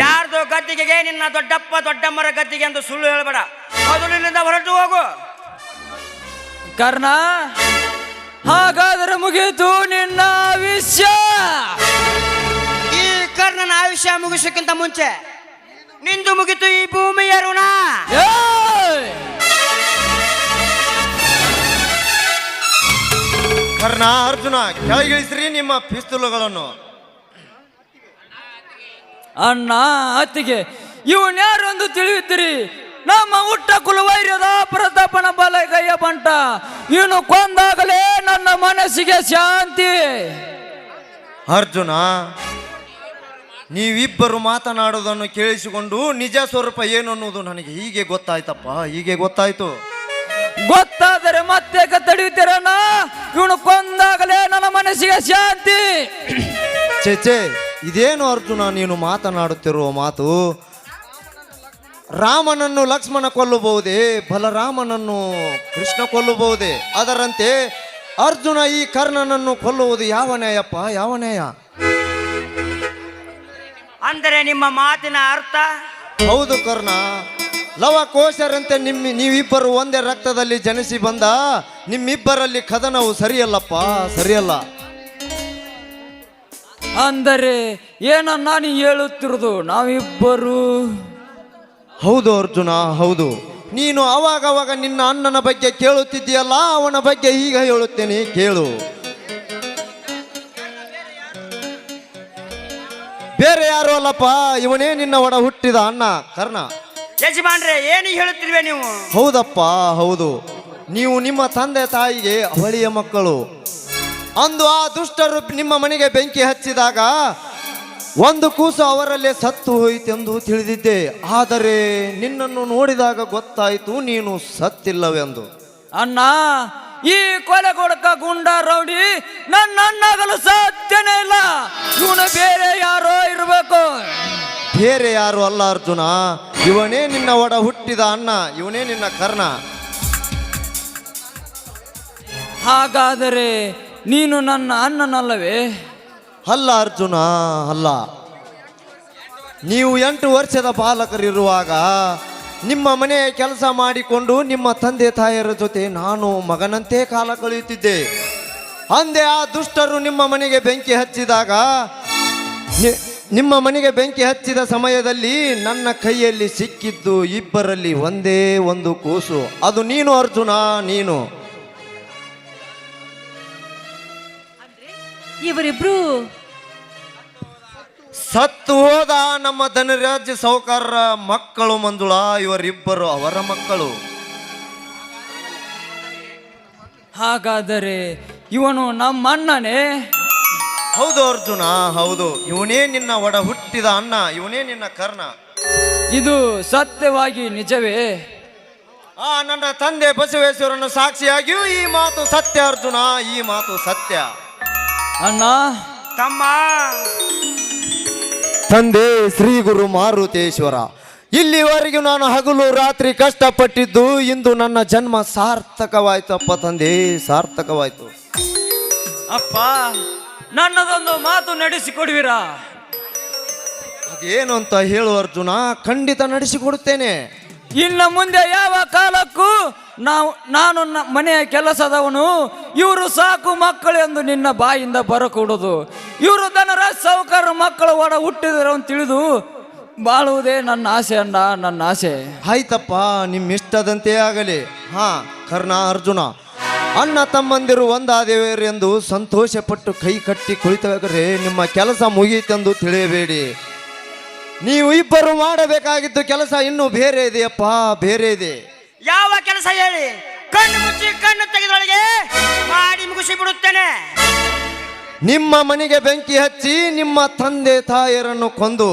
ಯಾರ್ದು ಗದ್ದಿಗೆಗೆ ನಿನ್ನ ದೊಡ್ಡಪ್ಪ ದೊಡ್ಡಮ್ಮರ ಗದ್ದಿಗೆ ಎಂದು ಸುಳ್ಳು ಹೇಳಬೇಡ. ಮೊದಲು ಇಲ್ಲಿಂದ ಹೊರಟು ಹೋಗು. ಕರ್ಣ, ಹಾಗಾದರೆ ಮುಗಿಯಿತು ನಿನ್ನ ಆಯುಷ್ಯ. ಈ ಕರ್ಣನ ಆಯುಷ್ಯ ಮುಗಿಸೋಕ್ಕಿಂತ ಮುಂಚೆ ನಿಂದು ಮುಗಿತು ಈ ಭೂಮಿಯ ಋಣ. ಕರ್ಣ, ಅರ್ಜುನ, ಕೆಳಗಿಳಿಸ್ರಿ ನಿಮ್ಮ ಪಿಸ್ತೂಲುಗಳನ್ನು. ಅಣ್ಣ ಅತ್ತಿಗೆ, ಇವನ್ಯಾರು ಎಂದು ತಿಳಿಯುತ್ತೀರಿ? ನಮ್ಮ ಹುಟ್ಟ ಕುಲವೈರ್ಯದ ಪ್ರತಾಪನ ಬಲಗೈಯ ಬಂಟ. ಇವನು ಕೊಂದಾಗಲೇ ನನ್ನ ಮನಸ್ಸಿಗೆ ಶಾಂತಿ. ಅರ್ಜುನ, ನೀವಿಬ್ಬರು ಮಾತನಾಡುವುದನ್ನು ಕೇಳಿಸಿಕೊಂಡು ನಿಜ ಸ್ವರೂಪ ಏನು ಅನ್ನೋದು ನನಗೆ ಹೀಗೆ ಗೊತ್ತಾಯ್ತಪ್ಪ, ಹೀಗೆ ಗೊತ್ತಾಯ್ತು. ಗೊತ್ತಾದರೆ ಮತ್ತೆ ತಡೆಯುತ್ತೀರಣ್ಣ? ಇವನು ಕೊಂದಾಗಲೇ ನನ್ನ ಮನಸ್ಸಿಗೆ ಶಾಂತಿ. ಚೇಚೆ, ಇದೇನು ಅರ್ಜುನ ನೀನು ಮಾತನಾಡುತ್ತಿರುವ ಮಾತು? ರಾಮನನ್ನು ಲಕ್ಷ್ಮಣ ಕೊಲ್ಲಬಹುದೇ, ಬಲರಾಮನನ್ನು ಕೃಷ್ಣ ಕೊಲ್ಲಬಹುದೇ? ಅದರಂತೆ ಅರ್ಜುನ ಈ ಕರ್ಣನನ್ನು ಕೊಲ್ಲುವುದು ಯಾವ ನ್ಯಾಯಪ್ಪ, ಯಾವ ನ್ಯಾಯ? ಅಂದರೆ ನಿಮ್ಮ ಮಾತಿನ ಅರ್ಥ? ಹೌದು ಕರ್ಣ, ಲವಕೋಶರಂತೆ ನೀವಿಬ್ಬರು ಒಂದೇ ರಕ್ತದಲ್ಲಿ ಜನಿಸಿ ಬಂದ ನಿಮ್ಮಿಬ್ಬರಲ್ಲಿ ಕದನವು ಸರಿಯಲ್ಲಪ್ಪ, ಸರಿಯಲ್ಲ. ಅಂದರೆ ಏನನ್ನ ನೀ ಹೇಳುತ್ತಿರುವುದು? ನಾವಿಬ್ಬರು? ಹೌದು ಅರ್ಜುನ, ಹೌದು. ನೀನು ಅವಾಗವಾಗ ನಿನ್ನ ಅಣ್ಣನ ಬಗ್ಗೆ ಕೇಳುತ್ತಿದ್ದೀಯಲ್ಲ, ಅವನ ಬಗ್ಗೆ ಈಗ ಹೇಳುತ್ತೇನೆ, ಕೇಳು. ಬೇರೆ ಯಾರು ಅಲ್ಲಪ್ಪ, ಇವನೇ ನಿನ್ನ ಒಡ ಹುಟ್ಟಿದ ಅಣ್ಣ ಕರ್ಣ. ಯಜಮಾನ್ರೆ, ಏನು ಹೇಳುತ್ತಿರುವೆ ನೀವು? ಹೌದಪ್ಪ, ಹೌದು. ನೀವು ನಿಮ್ಮ ತಂದೆ ತಾಯಿಗೆ ಅವಳಿಯ ಮಕ್ಕಳು. ಅಂದು ಆ ದುಷ್ಟರು ನಿಮ್ಮ ಮನೆಗೆ ಬೆಂಕಿ ಹಚ್ಚಿದಾಗ ಒಂದು ಕೂಸು ಅವರಲ್ಲೇ ಸತ್ತು ಹೋಯಿತೆಂದು ತಿಳಿದಿದ್ದೆ. ಆದರೆ ನಿನ್ನನ್ನು ನೋಡಿದಾಗ ಗೊತ್ತಾಯಿತು ನೀನು ಸತ್ತಿಲ್ಲವೆಂದು. ಅಣ್ಣ, ಈ ಕೊಲೆ ಕೊಡಕ ಗುಂಡ ರೌಡಿ ನನ್ನ ಅಣ್ಣಗಲು ಸಾಧ್ಯನೇ ಇಲ್ಲ. ಇವನು ಬೇರೆ ಯಾರೋ ಇರಬೇಕು. ಬೇರೆ ಯಾರು ಅಲ್ಲ ಅರ್ಜುನ, ಇವನೇ ನಿನ್ನ ಒಡ ಹುಟ್ಟಿದ ಅಣ್ಣ, ಇವನೇ ನಿನ್ನ ಕರ್ಣ. ಹಾಗಾದರೆ ನೀನು ನನ್ನ ಅಣ್ಣನಲ್ಲವೇ? ಅಲ್ಲ ಅರ್ಜುನ, ಅಲ್ಲ. ನೀವು 8 ವರ್ಷದ ಬಾಲಕರಿರುವಾಗ ನಿಮ್ಮ ಮನೆಯ ಕೆಲಸ ಮಾಡಿಕೊಂಡು ನಿಮ್ಮ ತಂದೆ ತಾಯಿಯರ ಜೊತೆ ನಾನು ಮಗನಂತೆ ಕಾಲ ಕಳೆಯುತ್ತಿದ್ದೆ. ಅಂದೇ ಆ ದುಷ್ಟರು ನಿಮ್ಮ ಮನೆಗೆ ಬೆಂಕಿ ಹಚ್ಚಿದಾಗ ನಿಮ್ಮ ಮನೆಗೆ ಬೆಂಕಿ ಹಚ್ಚಿದ ಸಮಯದಲ್ಲಿ ನನ್ನ ಕೈಯಲ್ಲಿ ಸಿಕ್ಕಿದ್ದು ಇಬ್ಬರಲ್ಲಿ ಒಂದೇ ಒಂದು ಕೂಸು. ಅದು ನೀನು ಅರ್ಜುನ, ನೀನು. ಇವರಿಬ್ರು ಸತ್ತು ಹೋದ ನಮ್ಮ ಧನರಾಜ್ಯ ಸಾಹುಕಾರರ ಮಕ್ಕಳು ಮಂಜುಳ. ಇವರಿಬ್ಬರು ಅವರ ಮಕ್ಕಳು. ಹಾಗಾದರೆ ಇವನು ನಮ್ಮ ಅಣ್ಣನೇ. ಹೌದು ಅರ್ಜುನ, ಹೌದು. ಇವನೇ ನಿನ್ನ ಒಡ ಹುಟ್ಟಿದ ಅಣ್ಣ, ಇವನೇ ನಿನ್ನ ಕರ್ಣ. ಇದು ಸತ್ಯವಾಗಿ ನಿಜವೇ? ನನ್ನ ತಂದೆ ಬಸವೇಶ್ವರನ ಸಾಕ್ಷಿಯಾಗಿಯೂ ಈ ಮಾತು ಸತ್ಯ ಅರ್ಜುನ, ಈ ಮಾತು ಸತ್ಯ. ಅಣ್ಣ, ತಮ್ಮ, ತಂದೆ ಶ್ರೀ ಗುರು ಮಾರುತೇಶ್ವರ, ಇಲ್ಲಿವರೆಗೂ ನಾನು ಹಗಲು ರಾತ್ರಿ ಕಷ್ಟಪಟ್ಟಿದ್ದು ಇಂದು ನನ್ನ ಜನ್ಮ ಸಾರ್ಥಕವಾಯ್ತಪ್ಪ ತಂದೆ, ಸಾರ್ಥಕವಾಯ್ತು. ಅಪ್ಪ, ನನ್ನದೊಂದು ಮಾತು ನಡೆಸಿಕೊಡುವಿರಾ? ಅದೇನು ಅಂತ ಹೇಳು ಅರ್ಜುನ, ಖಂಡಿತ ನಡೆಸಿಕೊಡುತ್ತೇನೆ. ಇನ್ನು ಮುಂದೆ ಯಾವ ಕಾಲಕ್ಕೂ ನಾನು ಮನೆಯ ಕೆಲಸದವನು, ಇವರು ಸಾಕು ಮಕ್ಕಳು ಎಂದು ನಿನ್ನ ಬಾಯಿಂದ ಬರಕೂಡದು. ಇವರು ದನರ ಸಾಹುಕಾರ ಮಕ್ಕಳು ಒಡ ಹುಟ್ಟಿದರು ಅಂತ ತಿಳಿದು ಬಾಳುವುದೇ ನನ್ನ ಆಸೆ ಅಣ್ಣ, ನನ್ನ ಆಸೆ. ಆಯ್ತಪ್ಪ, ನಿಮ್ಮ ಇಷ್ಟದಂತೆ ಆಗಲಿ. ಹಾ ಕರ್ಣ, ಅರ್ಜುನ, ಅಣ್ಣ ತಮ್ಮಂದಿರು ಒಂದಾದೇವರು ಎಂದು ಸಂತೋಷಪಟ್ಟು ಕೈ ಕಟ್ಟಿ ಕುಳಿತರೆ ನಿಮ್ಮ ಕೆಲಸ ಮುಗಿಯಿತೆಂದು ತಿಳಿಯಬೇಡಿ. ನೀವು ಇಬ್ಬರು ಮಾಡಬೇಕಾಗಿದ್ದು ಕೆಲಸ ಇನ್ನೂ ಬೇರೆ ಇದೆಯಪ್ಪ, ಬೇರೆ ಇದೆ. ಯಾವ ಕೆಲಸ ಹೇಳಿ? ಕಣ್ಣು ಮುಚ್ಚಿ ಕಣ್ಣು ತೆಗೆದೊಳಗೆ ಮಾಡಿ ಮುಗಿಸಿ ಬಿಡುತ್ತೇನೆ. ನಿಮ್ಮ ಮನೆಗೆ ಬೆಂಕಿ ಹಚ್ಚಿ ನಿಮ್ಮ ತಂದೆ ತಾಯರನ್ನು ಕೊಂದು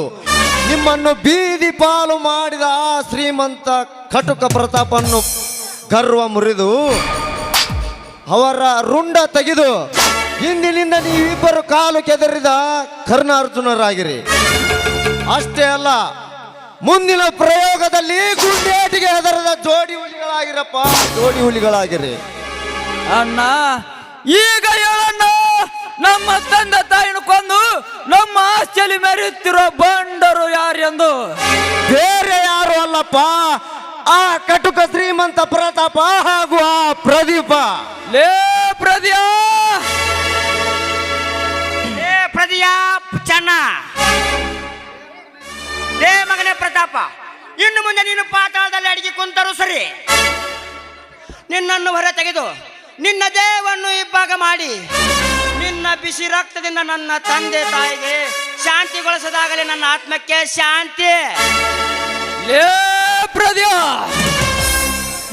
ನಿಮ್ಮನ್ನು ಬೀದಿ ಪಾಲು ಮಾಡಿದ ಆ ಶ್ರೀಮಂತ ಕಟುಕ ಪ್ರತಾಪನ್ನು ಗರ್ವ ಮುರಿದು ಅವರ ರುಂಡ ತೆಗೆದು ಇಂದಿನಿಂದ ನೀವಿಬ್ಬರು ಕಾಲು ಕೆದರಿದ ಕರ್ಣಾರ್ಜುನರಾಗಿರಿ. ಅಷ್ಟೇ ಅಲ್ಲ, ಮುಂದಿನ ಪ್ರಯೋಗದಲ್ಲಿ ಗುಂಡೇಟಿಗೆ ಹೆದರದ ಜೋಡಿ ಹುಲಿಗಳಾಗಿರಪ್ಪ, ಜೋಡಿ ಹುಲಿಗಳಾಗಿರಿ. ಅಣ್ಣ, ಈಗ ಹೇಳಣ್ಣ, ನಮ್ಮ ತಂದೆ ತಾಯಿನ ಕೊಂದು ನಮ್ಮ ಆಸ್ತಿಯಲ್ಲಿ ಮೆರೆಯುತ್ತಿರೋ ಬಂಡರು ಯಾರೆಂದು? ಬೇರೆ ಯಾರು ಅಲ್ಲಪ್ಪ, ಆ ಕಟುಕ ಶ್ರೀಮಂತ ಪ್ರತಾಪ ಹಾಗೂ ಆ ಪ್ರದೀಪ. ಲೇ ಪ್ರದ್ಯಾ, ಏ ಪ್ರದಿಯಾ ಚೆನ್ನ, ಲೇ ಮಗನೇ ಪ್ರತಾಪ, ಇನ್ನು ಮುಂದೆ ನೀನು ಪಾತಾಳದಲ್ಲಿ ಅಡಿಗೆ ಕುಂತರು ಸರಿ. ನಿನ್ನನ್ನು ಹೊರ ತೆಗೆದು ನಿನ್ನ ದೇಹವನ್ನು ಇಬ್ಬಾಗ ಮಾಡಿ ನಿನ್ನ ಬಿಸಿ ರಕ್ತದಿಂದ ನನ್ನ ತಂದೆ ತಾಯಿಗೆ ಶಾಂತಿಗೊಳಿಸದಾಗಲೇ ನನ್ನ ಆತ್ಮಕ್ಕೆ ಶಾಂತಿ. ಲೇ ಪ್ರದ್ಯಾ,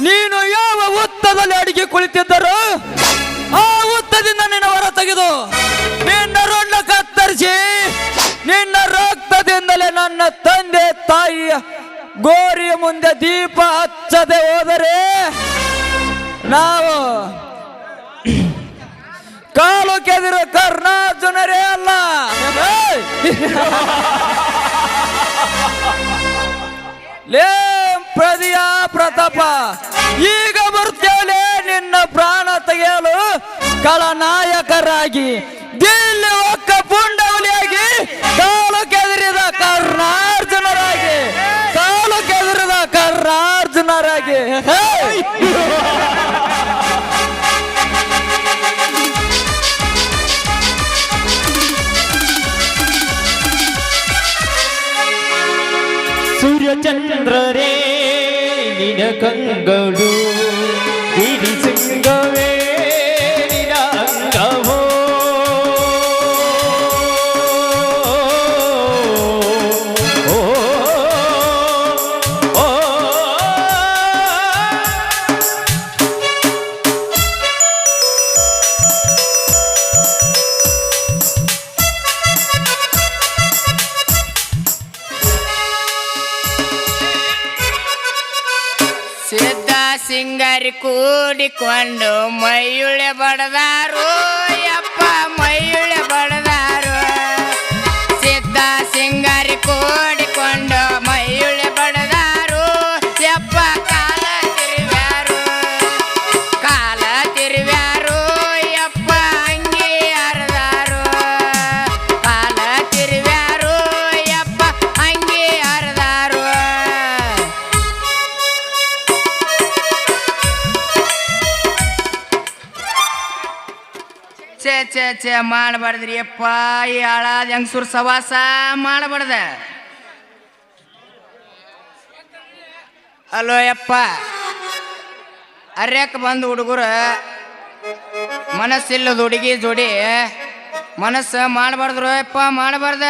ನೀನು ಯಾವ ಹುತ್ತದಲ್ಲಿ ಅಡಿಗೆ ಕುಳಿತಿದ್ದರು ಆ ಹುತ್ತದಿಂದ ನಿನ್ನ ಹೊರ ತೆಗೆದು ನಿನ್ನ ರುಂಡ ಕತ್ತರಿಸಿ ನಿನ್ನ ರಕ್ತದಿಂದಲೇ ನನ್ನ ತಂದೆ ತಾಯಿಯ ಗೋರಿಯ ಮುಂದೆ ದೀಪ ಹಚ್ಚದೆ ಹೋದರೆ ನಾವು ಕಾಲು ಕೆದಿರೋ ಕರ್ಣಾರ್ಜುನರೇ ಅಲ್ಲ. ಲೇ ಪ್ರದಿಯಾ ಪ್ರತಾಪ, ಈಗ ಬರ್ತೇವಲೇ ನಿನ್ನ ಪ್ರಾಣ ತೆಗೆಯಲು ಕಳನಾಯಕರಾಗಿ, ದಿಲ್ಲಿ ಒಕ್ಕ ಪುಂಡವಲಿಯಾಗಿ, ಕಾಲು ಕೆದರಿದ ಕರ್ಣಾರ್ಜುನರಾಗಿ, ಕಾಲು ಕೆದರಿದ ಕರ್ಣಾರ್ಜುನರಾಗಿ. ಸೂರ್ಯಚಂದ್ರರೇ ನಿನ ಕಂಗಳು ಇಡಿ ಸಿಂಗವೇ ನಿನ ಅಂಗವೋ. ಸಿದ್ಧ ಸಿಂಗರಿ ಕೂಡಿಕೊಂಡು ಮೈಯುಳೆ ಬಡದಾರು ಯಪ್ಪ, ಮೈಯುಳೆ ಬಡದಾರು. ಸಿದ್ಧ ಸಿಂಗರಿ ಕೂಡಿಕೊಂಡು ಮೈಯುಳೆ ಬಡದಾರು ಯಪ್ಪ, ಕಾಲ ತಿರುವ್ಯಾರು, ಕಾಲ ತಿರುವ್ಯಾರು ಯಪ್ಪ, ಅಂಗಿ ಹರಿದಾರು, ಕಾಲ ತಿರುವ್ಯಾರು ಯಪ್ಪ, ಅಂಗಿ ಹರಿದಾರು. ಛೇ ಛೇ ಛೇ ಮಾಡಬಾರ್ದ್ರಿ ಅಪ್ಪ, ಈ ಹಾಳಾದ ಹೆಂಗಸೂರ್ ಸವಾಸ ಮಾಡಬಾರ್ದ. ಅಲೋ ಯಪ್ಪ, ಅರ್ಯಕ್ಕೆ ಬಂದು ಹುಡುಗರು ಮನಸ್ಸಿಲ್ಲದ ಹುಡುಗಿ ಜೋಡಿ ಮನಸ್ಸು ಮಾಡಬಾರ್ದ್ರು ಯಪ್ಪ, ಮಾಡಬಾರ್ದ.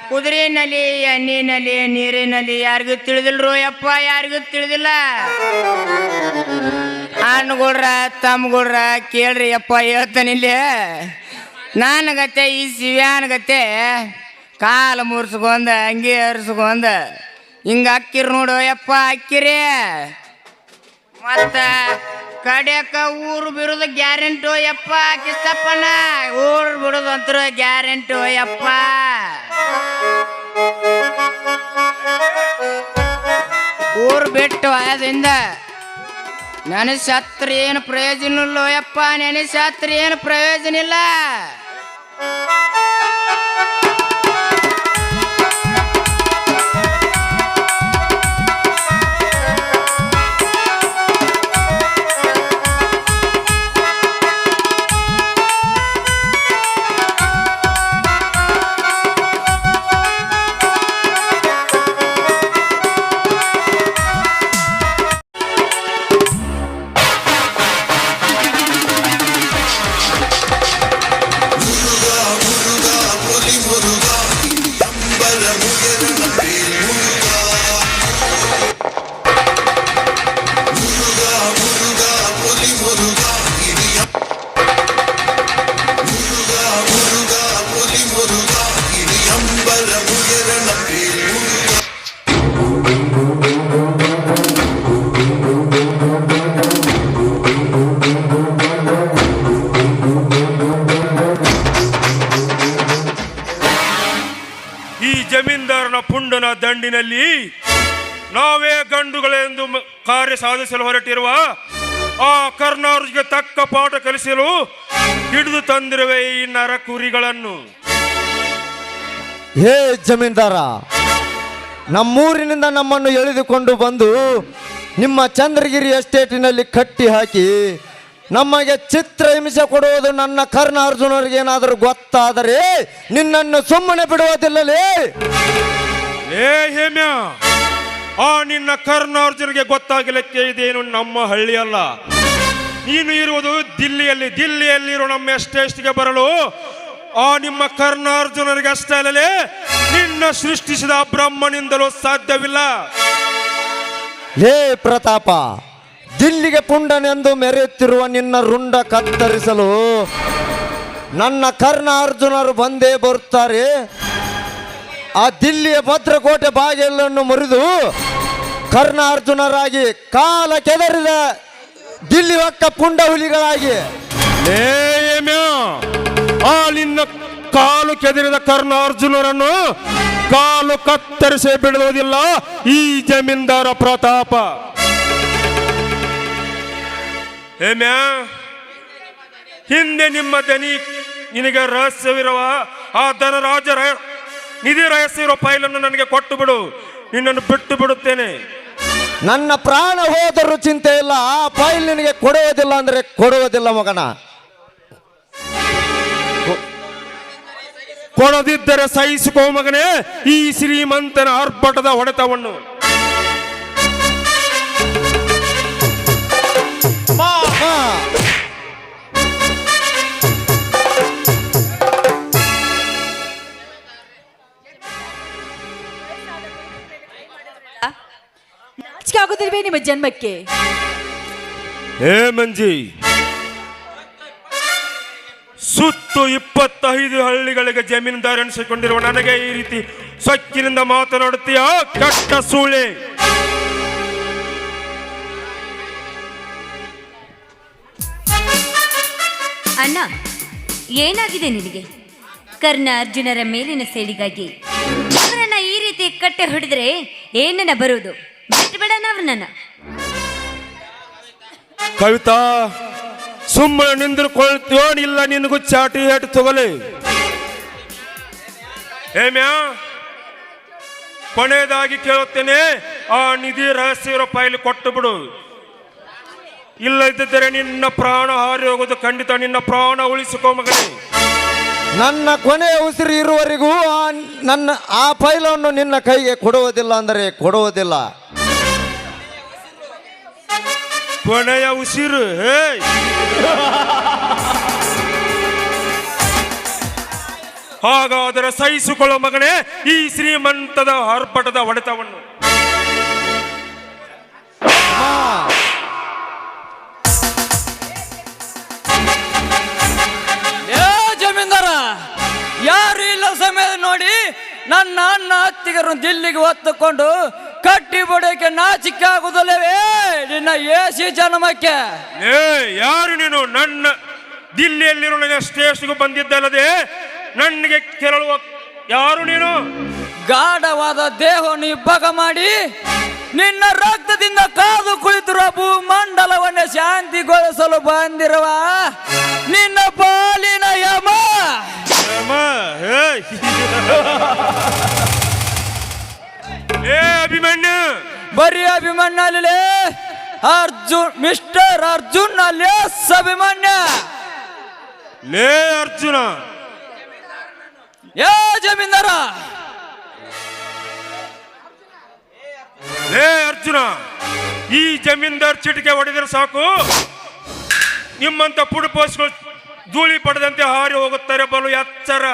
ಕುದುರೆನಲ್ಲಿ, ಎಣ್ಣಿನಲ್ಲಿ, ನೀರಿನಲ್ಲಿ ಯಾರಿಗೂ ತಿಳಿದಿಲ್ರು ಯಪ್ಪ, ಯಾರಿಗೂ ತಿಳಿದಿಲ್ಲ. ಆ ಅಣ್ಣಗಳ್ರ ತಮ್ಮಗಳ್ರ ಕೇಳ್ರಿ ಅಪ್ಪ ಹೇಳ್ತಾನಿಲ್ಲಿ ನನಗತ್ತೆ ಈ ಶಿವ್ಯಾನಗತ್ತೆ ಕಾಲು ಮುರ್ಸ್ಕೊಂಡ ಅಂಗಿ ಹರಿಸ್ಕೊಂಡ ಹಿಂಗ ಅಕ್ಕಿರ್ ನೋಡು ಯಪ್ಪ ಅಕ್ಕಿರಿ ಮತ್ತ ಕಡ್ಯಾಕ ಊರು ಬಿಡೋದು ಗ್ಯಾರಂಟು ಯಪ್ಪ ಕಿಸ್ತಪ್ಪನ ಊರು ಬಿಡೋದು ಅಂತರ ಗ್ಯಾರಂಟು ಯಪ್ಪ ಊರು ಬಿಟ್ಟು ಆಯದಿಂದ ನೆನೆಸತ್ರ ಏನು ಪ್ರಯೋಜನ ಇಲ್ಲ ಯಪ್ಪ ನೆನೆಸತ್ರ ಏನು ಪ್ರಯೋಜನ ಇಲ್ಲ ಜಮೀನ್ದಾರನ ಪುಂಡನ ದಂಡಿನಲ್ಲಿ ನಾವೇ ಗಂಡುಗಳೆಂದು ಕಾರ್ಯ ಸಾಧಿಸಲು ಹೊರಟಿರುವ ಆ ಕರ್ನಾರ್ಜುಗೆ ತಕ್ಕ ಪಾಠ ಕಲಿಸಲು ಹಿಡಿದು ತಂದಿರುವೆ ಈ ನರ ಕುರಿಗಳನ್ನು. ಹೇ ಜಮೀನ್ದಾರ, ನಮ್ಮೂರಿನಿಂದ ನಮ್ಮನ್ನು ಎಳೆದುಕೊಂಡು ಬಂದು ನಿಮ್ಮ ಚಂದ್ರಗಿರಿ ಎಸ್ಟೇಟಿನಲ್ಲಿ ಕಟ್ಟಿ ಹಾಕಿ ನಮಗೆ ಚಿತ್ರ ಹಿಂಸೆ ಕೊಡುವುದು ನನ್ನ ಕರ್ನಾರ್ಜುನರಿಗೆ ಏನಾದರೂ ಗೊತ್ತಾದರೆ ನಿನ್ನನ್ನು ಸುಮ್ಮನೆ ಬಿಡುವುದಿಲ್ಲಲೇ. ಏ ಹೇಮ್ಯ, ಆ ನಿನ್ನ ಕರ್ನಾರ್ಜುನಿಗೆ ಗೊತ್ತಾಗಲಿಕ್ಕೆ ಇದೇನು ನಮ್ಮ ಹಳ್ಳಿ ಅಲ್ಲ. ನೀನು ಇರುವುದು ದಿಲ್ಲಿಯಲ್ಲಿರೋ ನಮ್ಮ ಎಸ್ಟೇಟ್ಗೆ ಬರಲು ಆ ನಿಮ್ಮ ಕರ್ನಾರ್ಜುನರಿಗೆ ಅಷ್ಟೇ ಅಲ್ಲಲೇ ನಿನ್ನ ಸೃಷ್ಟಿಸಿದ ಬ್ರಹ್ಮನಿಂದಲೂ ಸಾಧ್ಯವಿಲ್ಲ. ಹೇ ಪ್ರತಾಪ, ದಿಲ್ಲಿಗೆ ಪುಂಡನೆಂದು ಮೆರೆಯುತ್ತಿರುವ ನಿನ್ನ ರುಂಡ ಕತ್ತರಿಸಲು ನನ್ನ ಕರ್ನಾರ್ಜುನರು ಬಂದೇ ಬರುತ್ತಾರೆ. ಆ ದಿಲ್ಲಿಯ ಭದ್ರಕೋಟೆ ಬಾಗಿಲನ್ನು ಮುರಿದು ಕರ್ನಾರ್ಜುನರಾಗಿ ಕಾಲ ಕೆದರಿದ ದಿಲ್ಲಿ ಒಕ್ಕ ಪುಂಡ ಹುಲಿಗಳಾಗಿ ಆ ನಿನ್ನ ಕಾಲು ಕೆದರಿದ ಕರ್ನಾರ್ಜುನರನ್ನು ಕಾಲು ಕತ್ತರಿಸಿ ಬಿಡುವುದಿಲ್ಲ ಈ ಜಮೀನ್ದಾರ ಪ್ರತಾಪ. ಹೇಮ್ಯಾ, ಹಿಂದೆ ನಿಮ್ಮ ದನಿ ನಿನಗೆ ರಹಸ್ಯವಿರುವ ಆ ಧನರಾಜ ನಿಧಿ ರಹಸ್ಯವಿರುವ ಫೈಲನ್ನು ನನಗೆ ಕೊಟ್ಟು ಬಿಡು, ನಿನ್ನನ್ನು ಬಿಟ್ಟು ಬಿಡುತ್ತೇನೆ. ನನ್ನ ಪ್ರಾಣ ಹೋದರೂ ಚಿಂತೆ ಇಲ್ಲ, ಆ ಫೈಲ್ ನಿನಗೆ ಕೊಡುವುದಿಲ್ಲ ಅಂದ್ರೆ ಕೊಡುವುದಿಲ್ಲ ಮಗನ. ಕೊಡದಿದ್ದರೆ ಸಹಿಸಿಕೋ ಮಗನೇ ಈ ಶ್ರೀಮಂತನ ಆರ್ಭಟದ ಹೊಡೆತವನ್ನು. ಆಗುತ್ತಿಲ್ವೇ ನಿಮ್ಮ ಜನ್ಮಕ್ಕೆ? ಹೇ ಮಂಜಿ, ಸುತ್ತು 25 ಹಳ್ಳಿಗಳಿಗೆ ಜಮೀನ್ದಾರ ಎನಿಸಿಕೊಂಡಿರುವ ನನಗೆ ಈ ರೀತಿ ಸೊಕ್ಕಿನಿಂದ ಮಾತನಾಡುತ್ತೀಯ ಕಟ್ಟ ಸೂಳೆ? ಅಣ್ಣ, ಏನಾಗಿದೆ ನಿನಗೆ? ಕರ್ಣ ಅರ್ಜುನರ ಮೇಲಿನ ಸೇಡಿಗಾಗಿ ಅವರನ್ನ ಈ ರೀತಿ ಕಟ್ಟೆ ಹೊಡೆದ್ರೆ ಏನನ್ನ ಬರುವುದು? ಬಿಟ್ಟುಬಿಡಣ ಅವ್ರನ್ನ. ಕವಿತಾ, ಸುಮ್ಮನೆ ನಿಂದ್ರಕೊಳ್ತೀಯೋ ಇಲ್ಲ ನಿನಗೂ ಚಾಟಿ ಏಟು ತಗೊಲೆ. ಹೇಮ್ಯಾ, ಕೊನೆಯದಾಗಿ ಕೇಳುತ್ತೇನೆ, ಆ ನಿಧಿ ರಹಸ್ಯ ಫೈಲ್ ಕೊಟ್ಟು ಬಿಡು. ಇಲ್ಲದಿದ್ದರೆ ನಿನ್ನ ಪ್ರಾಣ ಹಾರಿ ಹೋಗೋದು ಖಂಡಿತ. ನಿನ್ನ ಪ್ರಾಣ ಉಳಿಸಿಕೋ ಮಗನೇ. ನನ್ನ ಕೊನೆಯ ಉಸಿರು ಇರುವವರೆಗೂ ಆ ಫೈಲನ್ನು ನಿನ್ನ ಕೈಗೆ ಕೊಡುವುದಿಲ್ಲ ಅಂದರೆ ಕೊಡುವುದಿಲ್ಲ. ಕೊನೆಯ ಉಸಿರು? ಹೇ, ಹಾಗಾದರೆ ಸಹಿಸಿಕೊಳ್ಳೋ ಮಗನೇ ಈ ಶ್ರೀಮಂತದ ಆರ್ಭಟದ ಹೊಡೆತವನ್ನು. ನನ್ನ ಅಣ್ಣ ಅತ್ತಿಗರನ್ನು ದಿಲ್ಲಿಗೆ ಹೊತ್ತುಕೊಂಡು ಕಟ್ಟಿ ಬಿಡೋಕೆ ನಾಚಿಕೆ ಆಗುದಲ್ಲವೇ ನಿನ್ನ ಏಸಿ ಜನ್ಮಕ್ಕೆ? ಯಾರು ನೀನು? ನನ್ನ ದಿಲ್ಲಿಯಲ್ಲಿರೋ ನನ್ನ ಸ್ಟೇಷನ್ಗೂ ಬಂದಿದ್ದಲ್ಲದೆ ನನಗೆ ಕೆರಳುವ ಯಾರು ನೀನು? ಗಾಢವಾದ ದೇಹವನ್ನು ಇಬ್ಬಗ ಮಾಡಿ ನಿನ್ನ ರಕ್ತದಿಂದ ಕಾದು ಕುಳಿತಿರುವ ಭೂಮಂಡಲವನ್ನೇ ಶಾಂತಿಗೊಳಿಸಲು ಬಂದಿರುವ ನಿನ್ನ ಪಾಲಿನ ಯಮ. ಅಭಿಮನ್ಯು, ಬರೀ ಅಭಿಮನ್ಯು ಅಲ್ಲಿ ಅರ್ಜುನ್, ಮಿಸ್ಟರ್ ಅರ್ಜುನ್ ಅಲ್ಲಿ ಅಭಿಮನ್ಯ. ಲೇ ಅರ್ಜುನ, ಏ ಜಮೀನ್ದಾರ, ಲೇ ಅರ್ಜುನ, ಈ ಜಮೀನ್ದಾರ್ ಚಿಟಿಕೆ ಹೊಡೆದ್ರೆ ಸಾಕು ನಿಮ್ಮಂತ ಪುಡುಪೋಸ್ಗಳು ಧೂಳಿ ಪಡೆದಂತೆ ಹಾರಿ ಹೋಗುತ್ತಾರೆ. ಬಲು ಎಚ್ಚರ.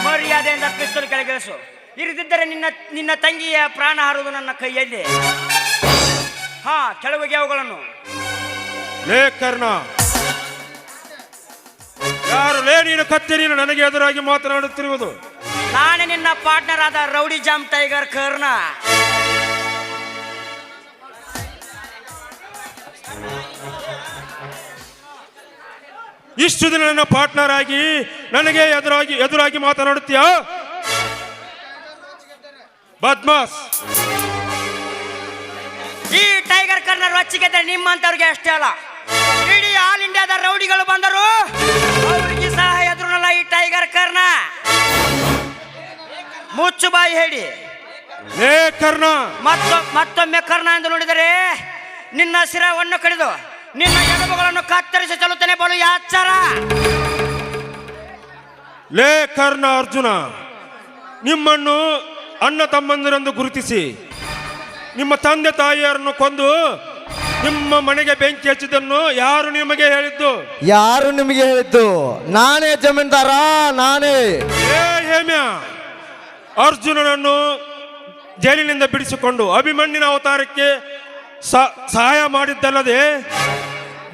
ಮರ್ಯಾದೆಯಿಂದ ಪಿಸ್ತೂಲ್ ಕೆಳಗಿಳಿಸು. ಇರದಿದ್ದರೆ ನಿನ್ನ ತಂಗಿಯ ಪ್ರಾಣ ಹಾರುವುದು ನನ್ನ ಕೈಯಲ್ಲಿ. ಹಾ, ಕೆಳಗೆ ಅವುಗಳನ್ನು. ಲೇ ಕರ್ಣ, ಯಾರು ಲೇ ನೀನು? ಕತ್ತೇರಿನ ನನಗೆ ಎದುರಾಗಿ ಮಾತನಾಡುತ್ತಿರುವುದು? ನಾನೇ ನಿನ್ನ ಪಾರ್ಟ್ನರ್ ಆದ ರೌಡಿ ಜಾಮ್ ಟೈಗರ್ ಕರ್ಣ. ಇಷ್ಟು ದಿನ ನನ್ನ ಪಾರ್ಟ್ನರ್ ಆಗಿ ನನಗೆ ಎದುರಾಗಿ ಮಾತನಾಡುತ್ತೀಯಾ? ಬದ್ಮಾಸ್. ಈ ಟೈಗರ್ ಕರ್ನರ್ ರೊಚ್ಚಿಗೆದ್ದರೆ ನಿಮ್ಮಂತವ್ರಿಗೆ ಅಷ್ಟೇ ಅಲ್ಲ, ಇಡೀ ಆಲ್ ಇಂಡಿಯಾದ ರೌಡಿಗಳು ಬಂದರು ಅವರಿಗೆ ಸಹ ಎದುರುನಲ್ಲ ಈ ಟೈಗರ್ ಕರ್ನ. ಮುಚ್ಚು ಬಾಯಿ ಹೇಳಿ. ಲೇ ಕರ್ಣ, ಮತ್ತೊಮ್ಮೆ ಕರ್ಣ ಎಂದು ನೋಡಿದರೆ ನಿನ್ನ ಶಿರವನ್ನು ಕಡಿದು ನಿನ್ನ ಎಲುಬುಗಳನ್ನು ಕತ್ತರಿಸಿ ಚಲುತ್ತೇನೆ. ಬಲು ಯಾಚಾರ. ಲೇ ಕರ್ಣ ಅರ್ಜುನ, ನಿಮ್ಮನ್ನು ಅಣ್ಣ ತಮ್ಮಂದಿರೆಂದು ಗುರುತಿಸಿ ನಿಮ್ಮ ತಂದೆ ತಾಯಿಯರನ್ನು ಕೊಂದು ನಿಮ್ಮ ಮನೆಗೆ ಬೆಂಕಿ ಹಚ್ಚಿದ್ದನ್ನು ಯಾರು ನಿಮಗೆ ಹೇಳಿದ್ದು? ಯಾರು ನಿಮಗೆ ಹೇಳಿದ್ದು? ನಾನೇ ಜಮೀನ್ದಾರ, ನಾನೇ. ಏ ಹೇಮ್ಯ, ಅರ್ಜುನನನ್ನು ಜೈಲಿನಿಂದ ಬಿಡಿಸಿಕೊಂಡು ಅಭಿಮನ್ಯನ ಅವತಾರಕ್ಕೆ ಸಹಾಯ ಮಾಡಿದ್ದಲ್ಲದೆ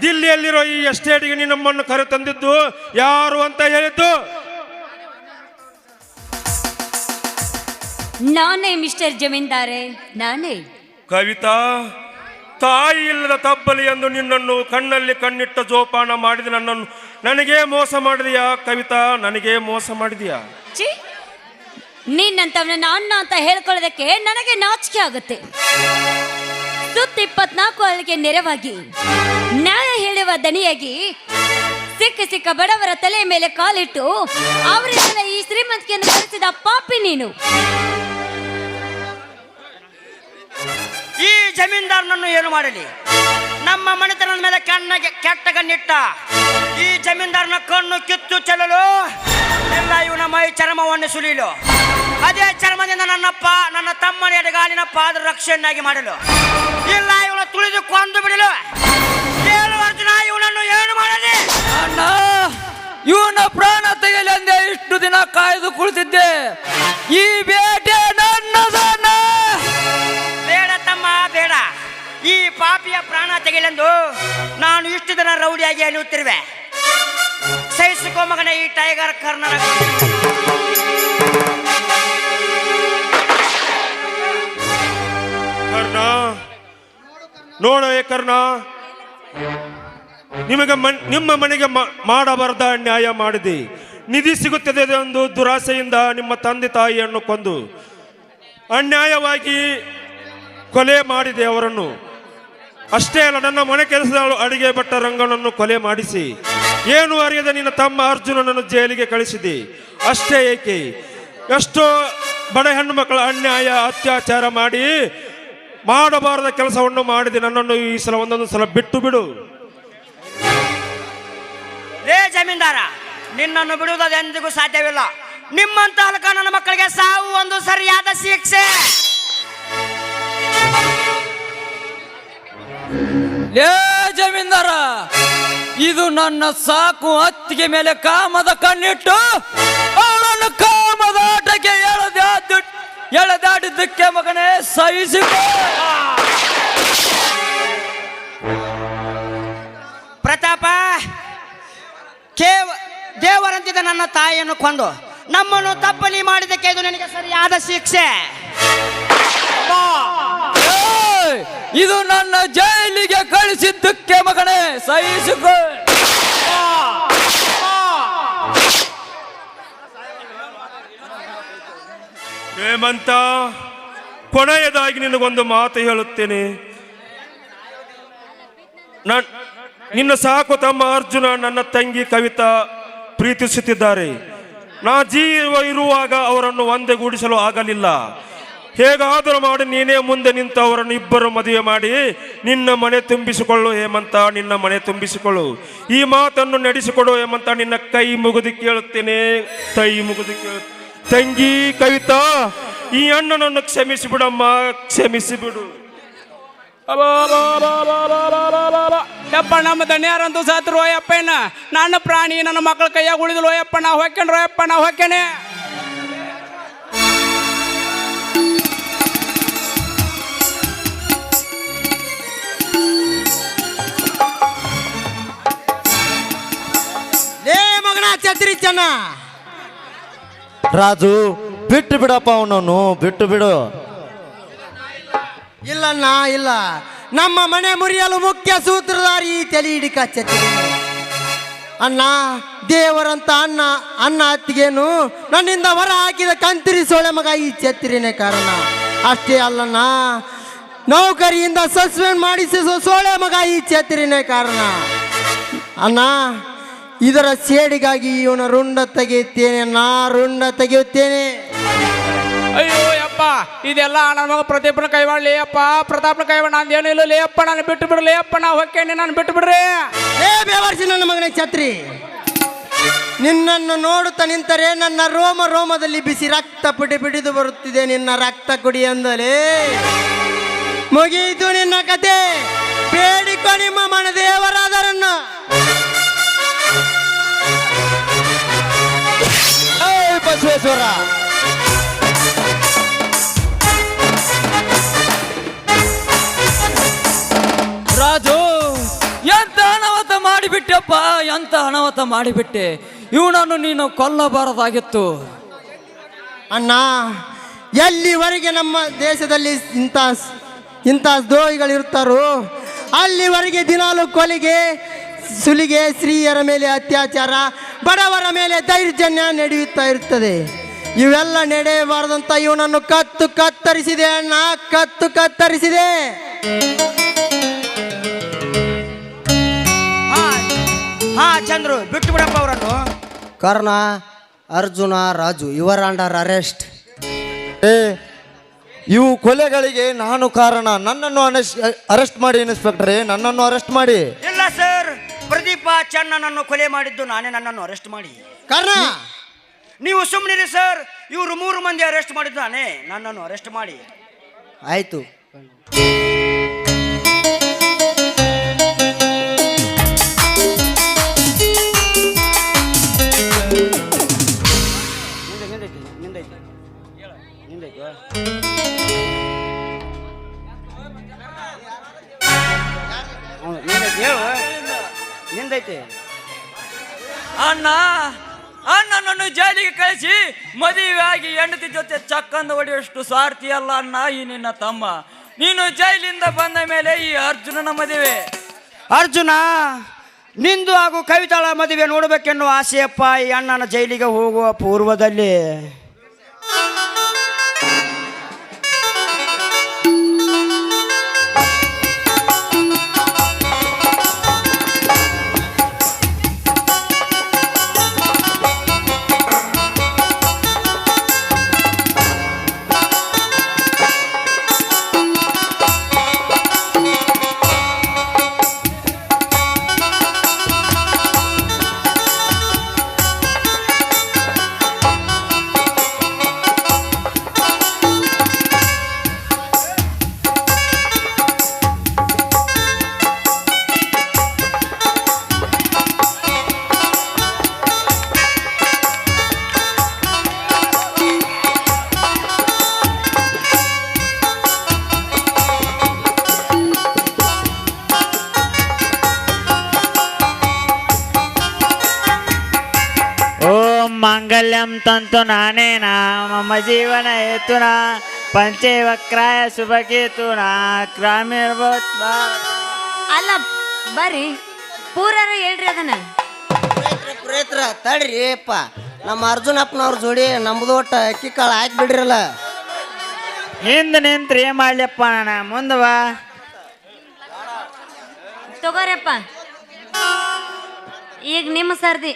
ದಿಲ್ಲಿಯಲ್ಲಿರೋ ಈ ಎಸ್ಟೇಟ್ಗೆ ನಮ್ಮನ್ನು ಕರೆ ತಂದಿದ್ದು ಯಾರು ಅಂತ ಹೇಳಿದ್ದು? ನಾನೇ ಮಿಸ್ಟರ್ ಜಮೀನ್ದಾರೆ, ನಾನೇ. ಕವಿತಾ, ತಾಯಿ ಇಲ್ಲದ ತಬ್ಬಲಿ ಎಂದು ನಿನ್ನನ್ನು ಕಣ್ಣಲ್ಲಿ ಕಣ್ಣಿಟ್ಟ ಜೋಪಾನ ಮಾಡಿದ ನನ್ನನ್ನು ನನಗೆ ಮೋಸ ಮಾಡಿದೆಯಾ? ಕವಿತಾ, ನನಗೆ ಮೋಸ ಮಾಡಿದೆಯಾ? ನಿನ್ನಂತವನ್ನ ಅಣ್ಣ ಅಂತ ಹೇಳ್ಕೊಳ್ಳೋದಕ್ಕೆ ನನಗೆ ನಾಚಿಕೆ ಆಗುತ್ತೆ. ಸುತ್ತ 24 ಅಲ್ಲಿಗೆ ನೆರವಾಗಿ ನ್ಯಾಯ ಹೇಳುವ ದನಿಯಾಗಿ ಸಿಕ್ಕ ಬಡವರ ತಲೆ ಮೇಲೆ ಕಾಲಿಟ್ಟು ಅವರಿಂದ ಈ ಶ್ರೀಮಂತಿಕೆಯನ್ನು ಕಲಿಸಿದ ಪಾಪಿ ನೀನು. ಈ ಜಮೀನ್ದಾರನನ್ನು ಏನು ಮಾಡಲಿ? ನಮ್ಮ ಮನೆತನದ ಮೇಲೆ ಕೆಟ್ಟ ಕಣ್ಣಿಟ್ಟ ಈ ಜಮೀನ್ದಾರನ ಕಣ್ಣು ಕಿತ್ತು ಚೆಲ್ಲಲು ಎಲ್ಲ ಇವನ ಮೈ ಚರ್ಮವನ್ನು ಸುಲಿಯಲು, ಅದೇ ಚರ್ಮದಿಂದ ನನ್ನ ತಮ್ಮನ ಎಡಗಾಲಿನ ಪಾದ ರಕ್ಷಣೆಯಾಗಿ ಮಾಡಲು, ಇಲ್ಲ ಇವನು ತುಳಿದು ಕೊಂದು ಬಿಡಲು. ಹೇಳು ಅರ್ಜುನ, ಇವನನ್ನು ಏನು ಮಾಡಲಿ? ಅಣ್ಣ, ಇವನ ಪ್ರಾಣ ತೆಗೆಯಲೆಂದೇ ಇಷ್ಟು ದಿನ ಕಾಯ್ದು ಕುಳಿತಿದ್ದೆ. ಈ ಬೇಟೆ ನನ್ನದಣ್ಣ. ಬೇಡ ತಮ್ಮ, ಬೇಡ. ಈ ಪಾಪಿಯ ಪ್ರಾಣ ತೆಗೆಯಲೆಂದು ನಾನು ಇಷ್ಟು ದಿನ ರೌಡಿಯಾಗಿ ಅಲಿಯುತ್ತಿರುವೆ. ಸಹಿಸಿಕೋ ಮಗನೇ ಈ ಟೈಗರ್ ಕರ್ನರ. ಕರ್ಣ, ನೋಡೇ ಕರ್ಣ, ನಿಮ್ಮ ಮನೆಗೆ ಮಾಡಬಾರದ ಅನ್ಯಾಯ ಮಾಡಿದೆ. ನಿಧಿ ಸಿಗುತ್ತದೆ ಎಂದು ದುರಾಸೆಯಿಂದ ನಿಮ್ಮ ತಂದೆ ತಾಯಿಯನ್ನು ಕೊಂದು ಅನ್ಯಾಯವಾಗಿ ಕೊಲೆ ಮಾಡಿದೆ ಅವರನ್ನು. ಅಷ್ಟೇ ಅಲ್ಲ, ನನ್ನ ಮನೆ ಕೆಲಸದ ಅಡಿಗೆ ಭಟ್ಟ ರಂಗನನ್ನು ಕೊಲೆ ಮಾಡಿಸಿ ಏನು ಅರಿಯದ ನಿನ್ನ ತಮ್ಮ ಅರ್ಜುನನನ್ನು ಜೈಲಿಗೆ ಕಳಿಸಿದೆ. ಅಷ್ಟೇ ಏಕೆ, ಎಷ್ಟೋ ಬಡ ಹೆಣ್ಣು ಮಕ್ಕಳ ಅನ್ಯಾಯ ಅತ್ಯಾಚಾರ ಮಾಡಿ ಮಾಡಬಾರದ ಕೆಲಸವನ್ನು ಮಾಡಿದೆ. ನನ್ನನ್ನು ಈ ಸಲ ಒಂದೊಂದು ಸಲ ಬಿಟ್ಟು ಬಿಡು. ಲೇ ಜಮೀನ್ದಾರ, ನಿನ್ನನ್ನು ಬಿಡುವುದು ಎಂದಿಗೂ ಸಾಧ್ಯವಿಲ್ಲ. ನಿಮ್ಮಂತ ಹಲಕ ನನ್ನ ಮಕ್ಕಳಿಗೆ ಸಾವು ಒಂದು ಸರಿಯಾದ ಶಿಕ್ಷೆ. ಲೇ ಜಮೀನ್ದಾರ, ಇದು ನನ್ನ ಸಾಕು ಅತ್ತಿಗೆ ಮೇಲೆ ಕಾಮದ ಕಣ್ಣಿಟ್ಟು ಅವಳನ್ನು ನನ್ನ ಕಾಮದ ಆಟಕ್ಕೆ ಎಳೆದಾಡಿದ್ದಕ್ಕೆ ಮಗನೇ ಸಹಿಸಿಕೊ. ಪ್ರತಾಪ, ದೇವರಂತಿದ್ದ ನನ್ನ ತಾಯಿಯನ್ನು ಕೊಂದು ನಮ್ಮನ್ನು ತಪ್ಪಲಿ ಮಾಡಿದ್ದಕ್ಕೆ ಇದು ನನಗೆ ಸರಿಯಾದ ಶಿಕ್ಷೆ. ಇದು ನನ್ನ ಜೈಲಿಗೆ ಕಳಿಸಿದ್ದಕ್ಕೆ ಮಗನೇ ಸಹಿಸಿಕೊ. ಹೇಮಂತ, ಕೊನೆಯದಾಗಿ ನಿನಗೊಂದು ಮಾತು ಹೇಳುತ್ತೇನೆ. ನಿನ್ನ ಸಾಕು ತಮ್ಮ ಅರ್ಜುನ ನನ್ನ ತಂಗಿ ಕವಿತಾ ಪ್ರೀತಿಸುತ್ತಿದ್ದಾರೆ. ನಾ ಜೀವ ಇರುವಾಗ ಅವರನ್ನು ಒಂದೆಗೂಡಿಸಲು ಆಗಲಿಲ್ಲ. ಹೇಗಾದರೂ ಮಾಡಿ ನೀನೇ ಮುಂದೆ ನಿಂತು ಅವರನ್ನು ಇಬ್ಬರು ಮದುವೆ ಮಾಡಿ ನಿನ್ನ ಮನೆ ತುಂಬಿಸಿಕೊಳ್ಳು ಹೇಮಂತ, ನಿನ್ನ ಮನೆ ತುಂಬಿಸಿಕೊಳ್ಳು. ಈ ಮಾತನ್ನು ನಡೆಸಿಕೊಡು ಹೇಮಂತ, ನಿನ್ನ ಕೈ ಮುಗಿದು ಕೇಳುತ್ತೇನೆ, ಕೈ ಮುಗಿದು ತಂಗಿ ಕವಿತಾ, ಈ ಅಣ್ಣನನ್ನು ಕ್ಷಮಿಸಿಬಿಡಮ್ಮ, ಕ್ಷಮಿಸಿಬಿಡು. ಯಪ್ಪ, ನಮ್ಮ ದಣ್ಯಾರಂತೂ ಸಾತ್ರು ಅಯ್ಯಪ್ಪನ, ನನ್ನ ಪ್ರಾಣಿ ನನ್ನ ಮಕ್ಕಳ ಕೈಯಾಗ ಉಳಿದ್ರು ಅಯ್ಯಪ್ಪ, ನಾ ಹೊಕ್ಕೇನ್ರ ಅಯ್ಯಪ್ಪ, ನಾ ಹೊಕ್ಕೇನೆ. ಲೇ ಮಗನ ಛತ್ರಿ ಚೆನ್ನ, ರಾಜು ಬಿಟ್ಟು ಬಿಡಪ್ಪ, ಅವನನ್ನು ಬಿಟ್ಟು ಬಿಡು. ಇಲ್ಲಣ್ಣ ಇಲ್ಲ, ನಮ್ಮ ಮನೆ ಮುರಿಯಲು ಮುಖ್ಯ ಸೂತ್ರಧಾರಿ ಈ ತಲೆ ಹಿಡಿಕ ಛತ್ರಿ ಅಣ್ಣ. ದೇವರಂತ ಅನ್ನ ಅತ್ತಿಗೇನು ನನ್ನಿಂದ ಹೊರ ಹಾಕಿದ ಕಂತಿರಿ ಸೊಳೆ ಮಗ ಈ ಛತ್ರಿನೇ ಕಾರಣ. ಅಷ್ಟೇ ಅಲ್ಲಣ್ಣ, ನೌಕರಿಯಿಂದ ಸಸ್ಪೆಂಡ್ ಮಾಡಿಸಿಸೋ ಸೊಳೆ ಮಗ ಈ ಛತ್ರಿನೇ ಕಾರಣ. ಅಣ್ಣ, ಇದರ ಸೇಡಿಗಾಗಿ ಇವನ ರುಂಡ ತೆಗೆಯುತ್ತೇನೆ, ನಾ ರುಂಡ ತೆಗೆಯುತ್ತೇನೆ. ಅಯ್ಯೋ ಯಪ್ಪ, ಇದೆಲ್ಲ ನನ್ನ ಮಗ ಪ್ರದೀಪನ ಕೈವಾಡ್ಲಿ ಅಪ್ಪ, ಪ್ರತಾಪನ ಕೈವಾಡ, ನಂದೇನು ಇಲ್ಲ ಲೇ ಅಪ್ಪ, ನಾನು ಬಿಟ್ಟು ಬಿಡಲಿ ಅಪ್ಪ, ನಾ ಹೊಕ್ಕೇನೆ, ನಾನು ಬಿಟ್ಟು ಬಿಡ್ರಿ. ಏ ಬೇವರ್ಸಿ ನನ್ನ ಮಗನೇ ಛತ್ರಿ, ನಿನ್ನನ್ನು ನೋಡುತ್ತಾ ನಿಂತರೆ ನನ್ನ ರೋಮ ರೋಮದಲ್ಲಿ ಬಿಸಿ ರಕ್ತ ಪುಡಿ ಬಿಡಿದು ಬರುತ್ತಿದೆ. ನಿನ್ನ ರಕ್ತ ಕುಡಿ ಎಂದಲೇ ಮುಗಿಯಿತು ನಿನ್ನ ಕತೆ. ಬೇಡಿಕೊ ನಿಮ್ಮ ಮನದೇವರಾದರನ್ನ. ಬಸವೇಶ್ವರ, ರಾಜು, ಎಂತ ಅನಾಹುತ ಮಾಡಿಬಿಟ್ಟೆಪ್ಪ, ಎಂತ ಅನಾಹುತ ಮಾಡಿಬಿಟ್ಟೆ. ಇವನನ್ನು ನೀನು ಕೊಲ್ಲಬಾರದಾಗಿತ್ತು. ಅಣ್ಣ, ಎಲ್ಲಿವರೆಗೆ ನಮ್ಮ ದೇಶದಲ್ಲಿ ಇಂಥ ದ್ರೋಹಿಗಳಿರ್ತಾರೋ ಅಲ್ಲಿವರೆಗೆ ದಿನಾಲು ಕೊಲೆಗೆ, ಸುಲಿಗೆ, ಸ್ತ್ರೀಯರ ಮೇಲೆ ಅತ್ಯಾಚಾರ, ಬಡವರ ಮೇಲೆ ದೌರ್ಜನ್ಯ ನಡೆಯುತ್ತಾ ಇರ್ತದೆ. ಇವೆಲ್ಲ ನಡೆಯಬಾರದಂತ ಇವನನ್ನು ಕತ್ತರಿಸಿದೆ ಅಣ್ಣ, ಕತ್ತರಿಸಿದೆ. ಹಾ ಚಂದ್ರು, ಬಿಟ್ಟು ಬಿಡಪ್ಪ ಅವರನ್ನು. ಕರ್ಣ, ಅರ್ಜುನ, ರಾಜು ಇವರ ಅಂಡರ್ ಅರೆಸ್ಟ್. ಇವು ಕೊಲೆಗಳಿಗೆ ನಾನು ಕಾರಣ. ನನ್ನನ್ನು ಅರೆಸ್ಟ್ ಮಾಡಿ ಇನ್ಸ್ಪೆಕ್ಟರೇ, ನನ್ನನ್ನು ಅರೆಸ್ಟ್ ಮಾಡಿ. ಇಲ್ಲ ಸರ್, ಪ್ರದೀಪ ಚನ್ನನನ್ನು ಕೊಲೆ ಮಾಡಿದ್ದು ನಾನೇ, ನನ್ನನ್ನು ಅರೆಸ್ಟ್ ಮಾಡಿ. ಕರ್ಣ, ನೀವು ಸುಮ್ಮನಿರಿ ಸರ್, ಇವರು 3 ಮಂದಿ ಅರೆಸ್ಟ್ ಮಾಡಿದ್ದು ನಾನೇ, ನನ್ನನ್ನು ಅರೆಸ್ಟ್ ಮಾಡಿ. ಆಯ್ತು. ನಿಂದೈತೆ ಅಣ್ಣ, ಅಣ್ಣನನ್ನು ಜೈಲಿಗೆ ಕಳಿಸಿ ಮದುವೆಯಾಗಿ ಹೆಂಡತಿ ಜೊತೆ ಚಕ್ಕಂದು ಹೊಡೆಯುವಷ್ಟು ಸ್ವಾರ್ಥಿ ಅಲ್ಲ ಅಣ್ಣ ಈ ನಿನ್ನ ತಮ್ಮ. ನೀನು ಜೈಲಿಂದ ಬಂದ ಮೇಲೆ ಈ ಅರ್ಜುನನ ಮದುವೆ. ಅರ್ಜುನ, ನಿಂದು ಹಾಗೂ ಕವಿತಾಳ ಮದುವೆ ನೋಡಬೇಕೆನ್ನುವ ಆಸೆಯಪ್ಪ ಈ ಅಣ್ಣನ ಜೈಲಿಗೆ ಹೋಗುವ ಪೂರ್ವದಲ್ಲಿ. ಮಂಗಲ್ಯಂ ತಂತು ನಾನೇನ ಮಮ ಜೀವನ ಹೇತುನ ಪಂಚವಕ್ರಾಯ ಶುಭಕೇತುನ ಗ್ರಾಮೀಣ ಅಲ್ಲ ಬರ್ರಿ ಪೂರಾರ ಹೇಳ್ರಿ ಅದನ್ನ. ಪುರೇತ್ರ ತಡ್ರಿ ಅಪ್ಪ, ನಮ್ಮ ಅರ್ಜುನಪ್ಪನವ್ರ ಜೋಡಿ ನಮ್ದು ಒಟ್ಟು ಅಕ್ಕಿ ಕಾಳು ಹಾಕಿ ಬಿಡ್ರಲ್ಲ. ಹಿಂದೆ ನಿಂತ್ರಿ ಏನ್ ಮಾಡ್ಲಿಪ್ಪ ನಾನು ಮುಂದೆ ಬಾ. ತಗೋರಪ್ಪ, ಈಗ ನಿಮ್ಮ ಸರ್ದಿ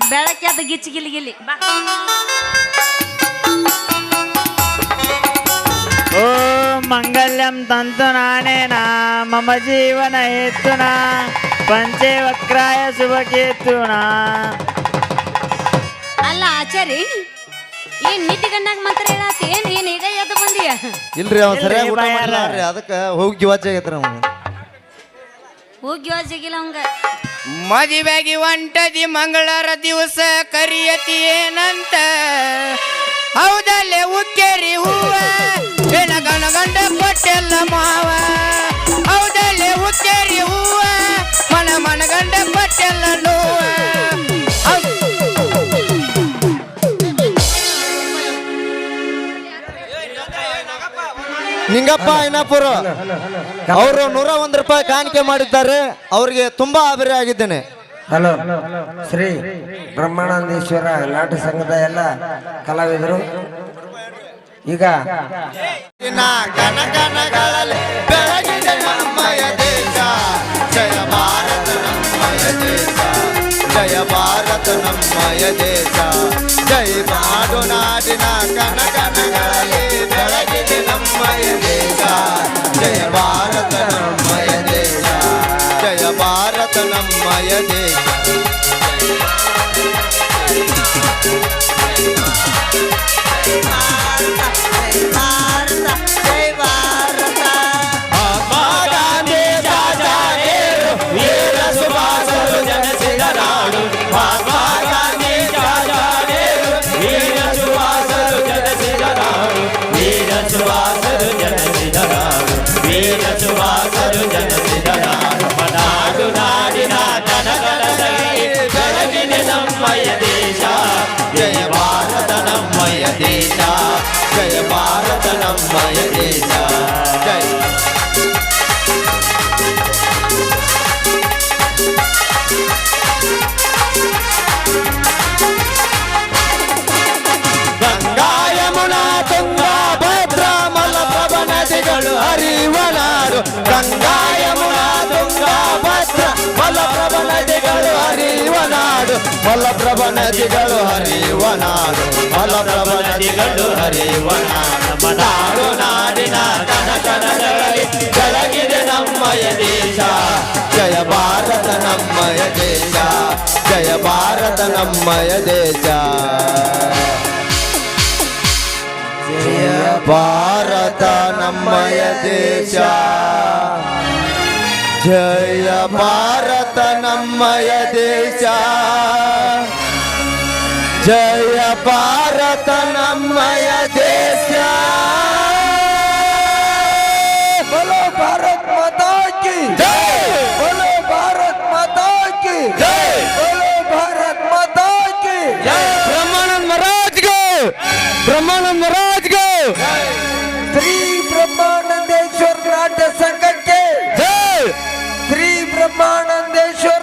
ಬೆಳಗ್ಗೆ ಅದು ಗಿಚ್ಚಿ ಗಿಲಿ ಬಾ. ಓ ಮಂಗಲ್ಯಂ ತಂತು ನಾನೇನ ಮಮ ಜೀವನ ಹೇತುನ ಪಂಚವಕ್ರಾಯ ಶುಭಕೇತುನ. ಅಲ್ಲ ಆಚಾರಿ, ಏನ್ ನಿದ್ದೆ ಗಣ್ಣಾಗ ಮಂತ್ರ ಹೇಳತ್ತಿ ಏನ್ ಏನ್ ಈಗ ಎದ್ದು ಬಂದಿಯ? ಇಲ್ರಿ ಅವ್ನು ಸರಿಯಾಗಿ ಊಟ ಮಾಡಿಲ್ಲ ಅದಕ್ಕೆ ಹೋಗಿ ವಾಚ್ ಆಗೈತ್ರ ಅವ್ನು. ಹೋಗಿ ಯೋಜಿಗಿಲ್ಲ ಅವಂಗ. ಮದುವೆಗೆ ಒಂಟದಿ ಮಂಗಳರ ದಿವಸ ಕರಿಯತಿ ಏನಂತ, ಹೌದಲ್ಲೇ ಉಕ್ಕೇರಿ ಹೂವ ಏನ ಗಣಗಂಡ ಕೊಟ್ಟೆಲ್ಲ ಮಾವ, ಹೌದಲ್ಲೇ ಉಕ್ಕೇರಿ ಹೂವ ಮನಗಂಡ ಕೊಟ್ಟೆಲ್ಲ ನೋವ. ನಿಂಗಪ್ಪ ಐನಾಪುರ ಅವರು 101 ರೂಪಾಯಿ ಕಾಣಿಕೆ ಮಾಡಿದ್ದಾರೆ. ಅವರಿಗೆ ತುಂಬಾ ಆಭಾರಿ ಆಗಿದ್ದೇನೆ. ಹಲೋ, ಶ್ರೀ ಬ್ರಹ್ಮಾನಂದೇಶ್ವರ ನಾಟ್ಯ ಸಂಘದ ಎಲ್ಲ ಕಲಾವಿದರು ಈಗ ಬೆಳಗಿದೆ ನಮ್ಮಯ ದೇಶ, ಜಯ ಭಾರತ ನಮ್ಮಯ ದೇಶ, ಜಯ ಭಾರತ ನಮ್ಮಯ ದೇಶ, ಜಯ ನಾಡು ನಾಡಿನ ಕನಕನಗಳಲ್ಲಿ ಬೆಳಗಿದೆ ನಮ್ಮಯ ದೇಶ, ಜಯ ಭಾರತ ನಮ್ಮಯ ದೇಶ, ಜಯ ಭಾರತ ನಮ್ಮಯ ದೇಶ. ಜಯ ಭಾರತ ನಮ್ಮಯ ದೇಶ, ಜಯ ಭಾರತ ನಮ್ಮಯ ದೇಶ, ಜಯ ಗಂಗಾ ಯಮುನಾ ತುಂಗಾ ಭದ್ರಾ ಮಲಪ್ರಭಾ ನದಿಗಳು ಹರಿಯುವ ನಾಡು, ಗಂಗಾ ಯಮುನಾ ತುಂಗಾ ಭದ್ರಾ ಮಲಪ್ರಭಾ ನದಿಗಳು ಹರಿಯುವ ನಾಡು, ಮಲಪ್ರಭಾ ನದಿಗಳು ಹರಿಯುವ ನಾಡು, ಮಲಪ್ರಭಾ ನದಿಗಳು ಹರಿಯುವ ನಾಡು, ನಾಡು ನಾಡಿನ ಕನಕನಗಳಲ್ಲಿ ಬೆಳಗಿದೆ ನಮ್ಮಯ ದೇಶ, ಜಯ ಭಾರತ ನಮ್ಮಯ ದೇಶ, ಜಯ ಭಾರತ ನಮ್ಮಯ ದೇಶ, ಜಯ ಭಾರತ ನಮ್ಮಯ ದೇಶ, ಜಯ ಭಾರತ ನಮ್ಮಯ ದೇಶ, ಜಯ ಭಾರತ ನಮ್ಮಯ ದೇಶ. बोलो भारत माता की जय, बोलो भारत माता की जय, बोलो भारत माता की जय. ब्रह्मानंद महाराज को, ब्रह्मानंद महाराज को, श्री ब्रह्मानंदेश्वर नाट्य संघ के जय, श्री ब्रह्मानंदेश्वर